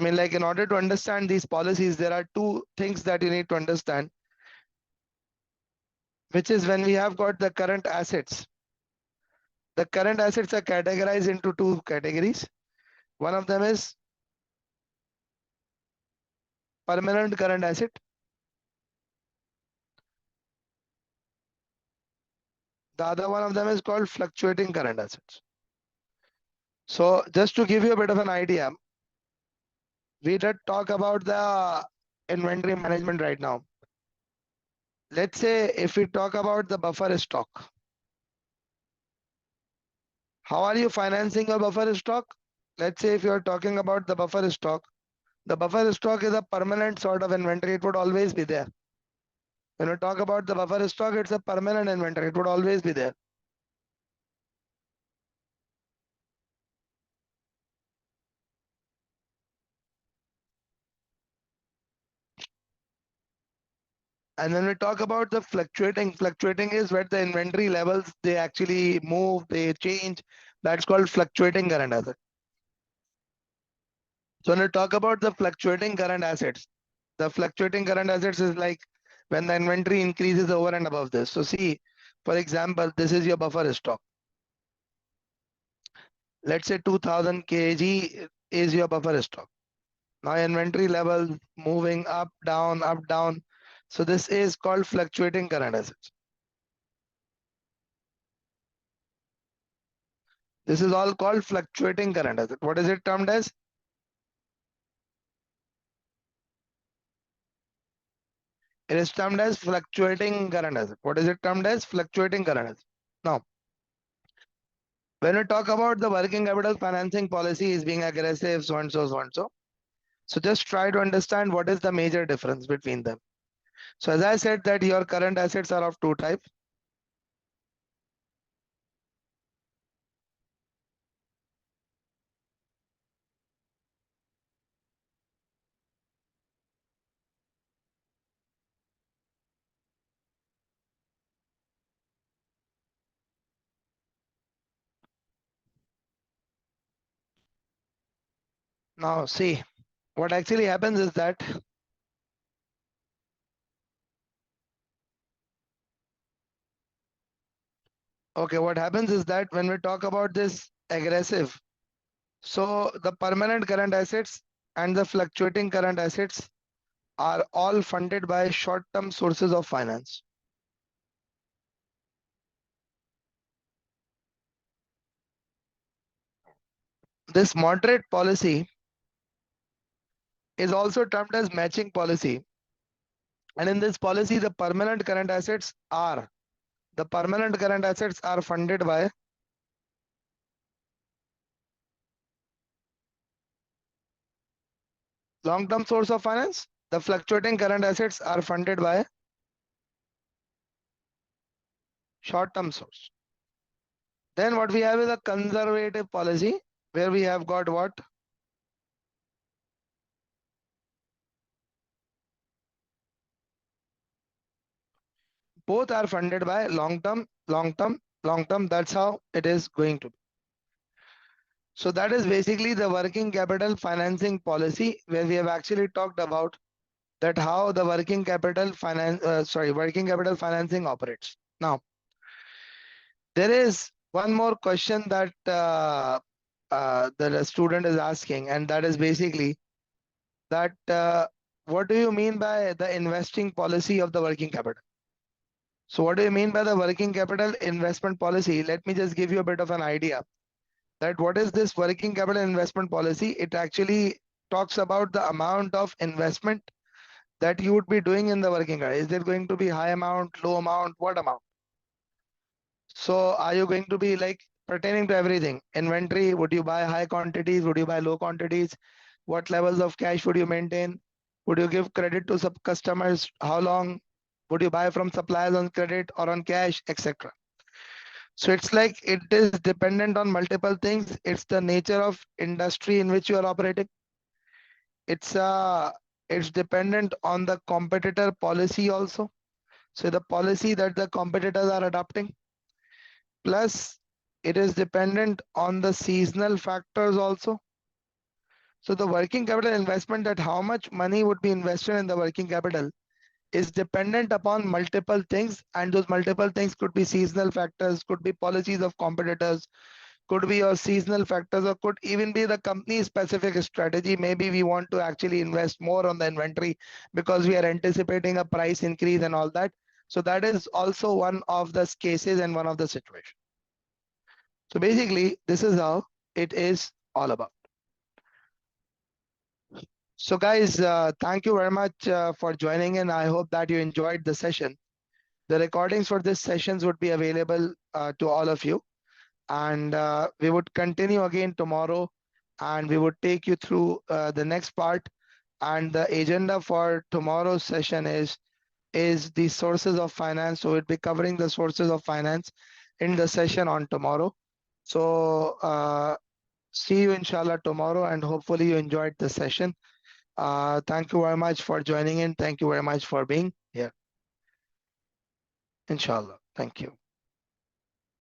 mean, like in order to understand these policies, there are two things that you need to understand, which is when we have got the current assets. The current assets are categorized into two categories. One of them is permanent current asset, The other one of them is called fluctuating current assets. So just to give you a bit of an idea, we did talk about the inventory management right now. Let's say if we talk about the buffer stock, how are you financing your buffer stock? Let's say if you are talking about the buffer stock is a permanent sort of inventory. It would always be there. When you talk about the buffer stock, it's a permanent inventory. It would always be there. And when we talk about the fluctuating is where the inventory levels, they actually move, they change. That's called fluctuating current asset. So when we talk about the fluctuating current assets, the fluctuating current assets is like when the inventory increases over and above this. So see, for example, this is your buffer stock. Let's say 2000 kg is your buffer stock. Now inventory level moving up, down, up, down. So this is called fluctuating current assets. This is all called fluctuating current asset. What is it termed as? It is termed as fluctuating current asset. What is it termed as? Fluctuating current asset. Now, when we talk about the working capital financing policy is being aggressive, so and so, so and so. So just try to understand what is the major difference between them. So as I said that your current assets are of two types. Now see, what actually happens is that okay, what happens is that when we talk about this aggressive, so the permanent current assets and the fluctuating current assets are all funded by short-term sources of finance. This moderate policy is also termed as matching policy. And in this policy, the permanent current assets are funded by long-term source of finance. The fluctuating current assets are funded by short-term source. Then what we have is a conservative policy where we have got what? Both are funded by long-term, long-term, long-term. That's how it is going to be. So that is basically the working capital financing policy where we have actually talked about that how the working capital financing operates. Now, there is one more question that the student is asking, and that is basically that what do you mean by the investing policy of the working capital? So what do you mean by the working capital investment policy? Let me just give you a bit of an idea that what is this working capital investment policy? It actually talks about the amount of investment that you would be doing in the working capital. Is there going to be high amount, low amount, what amount? So are you going to be like pertaining to everything? Inventory, would you buy high quantities? Would you buy low quantities? What levels of cash would you maintain? Would you give credit to sub customers? How long? Would you buy from suppliers on credit or on cash, etc.? So it's like it is dependent on multiple things. It's the nature of industry in which you are operating. It's it's dependent on the competitor policy also. So the policy that the competitors are adopting. Plus, it is dependent on the seasonal factors also. So the working capital investment, that how much money would be invested in the working capital, is dependent upon multiple things, and those multiple things could be seasonal factors, could be policies of competitors, could be your seasonal factors, or could even be the company specific strategy. Maybe we want to actually invest more on the inventory because we are anticipating a price increase and all that. So that is also one of the cases and one of the situations. So basically, this is how it is all about. So guys, thank you very much for joining in. I hope that you enjoyed the session. The recordings for this sessions would be available to all of you. And we would continue again tomorrow, and we would take you through the next part. And the agenda for tomorrow's session is the sources of finance. So we'll be covering the sources of finance in the session on tomorrow. So see you inshallah tomorrow, and hopefully you enjoyed the session. Thank you very much for joining in. Thank you very much for being here. Inshallah. Thank you.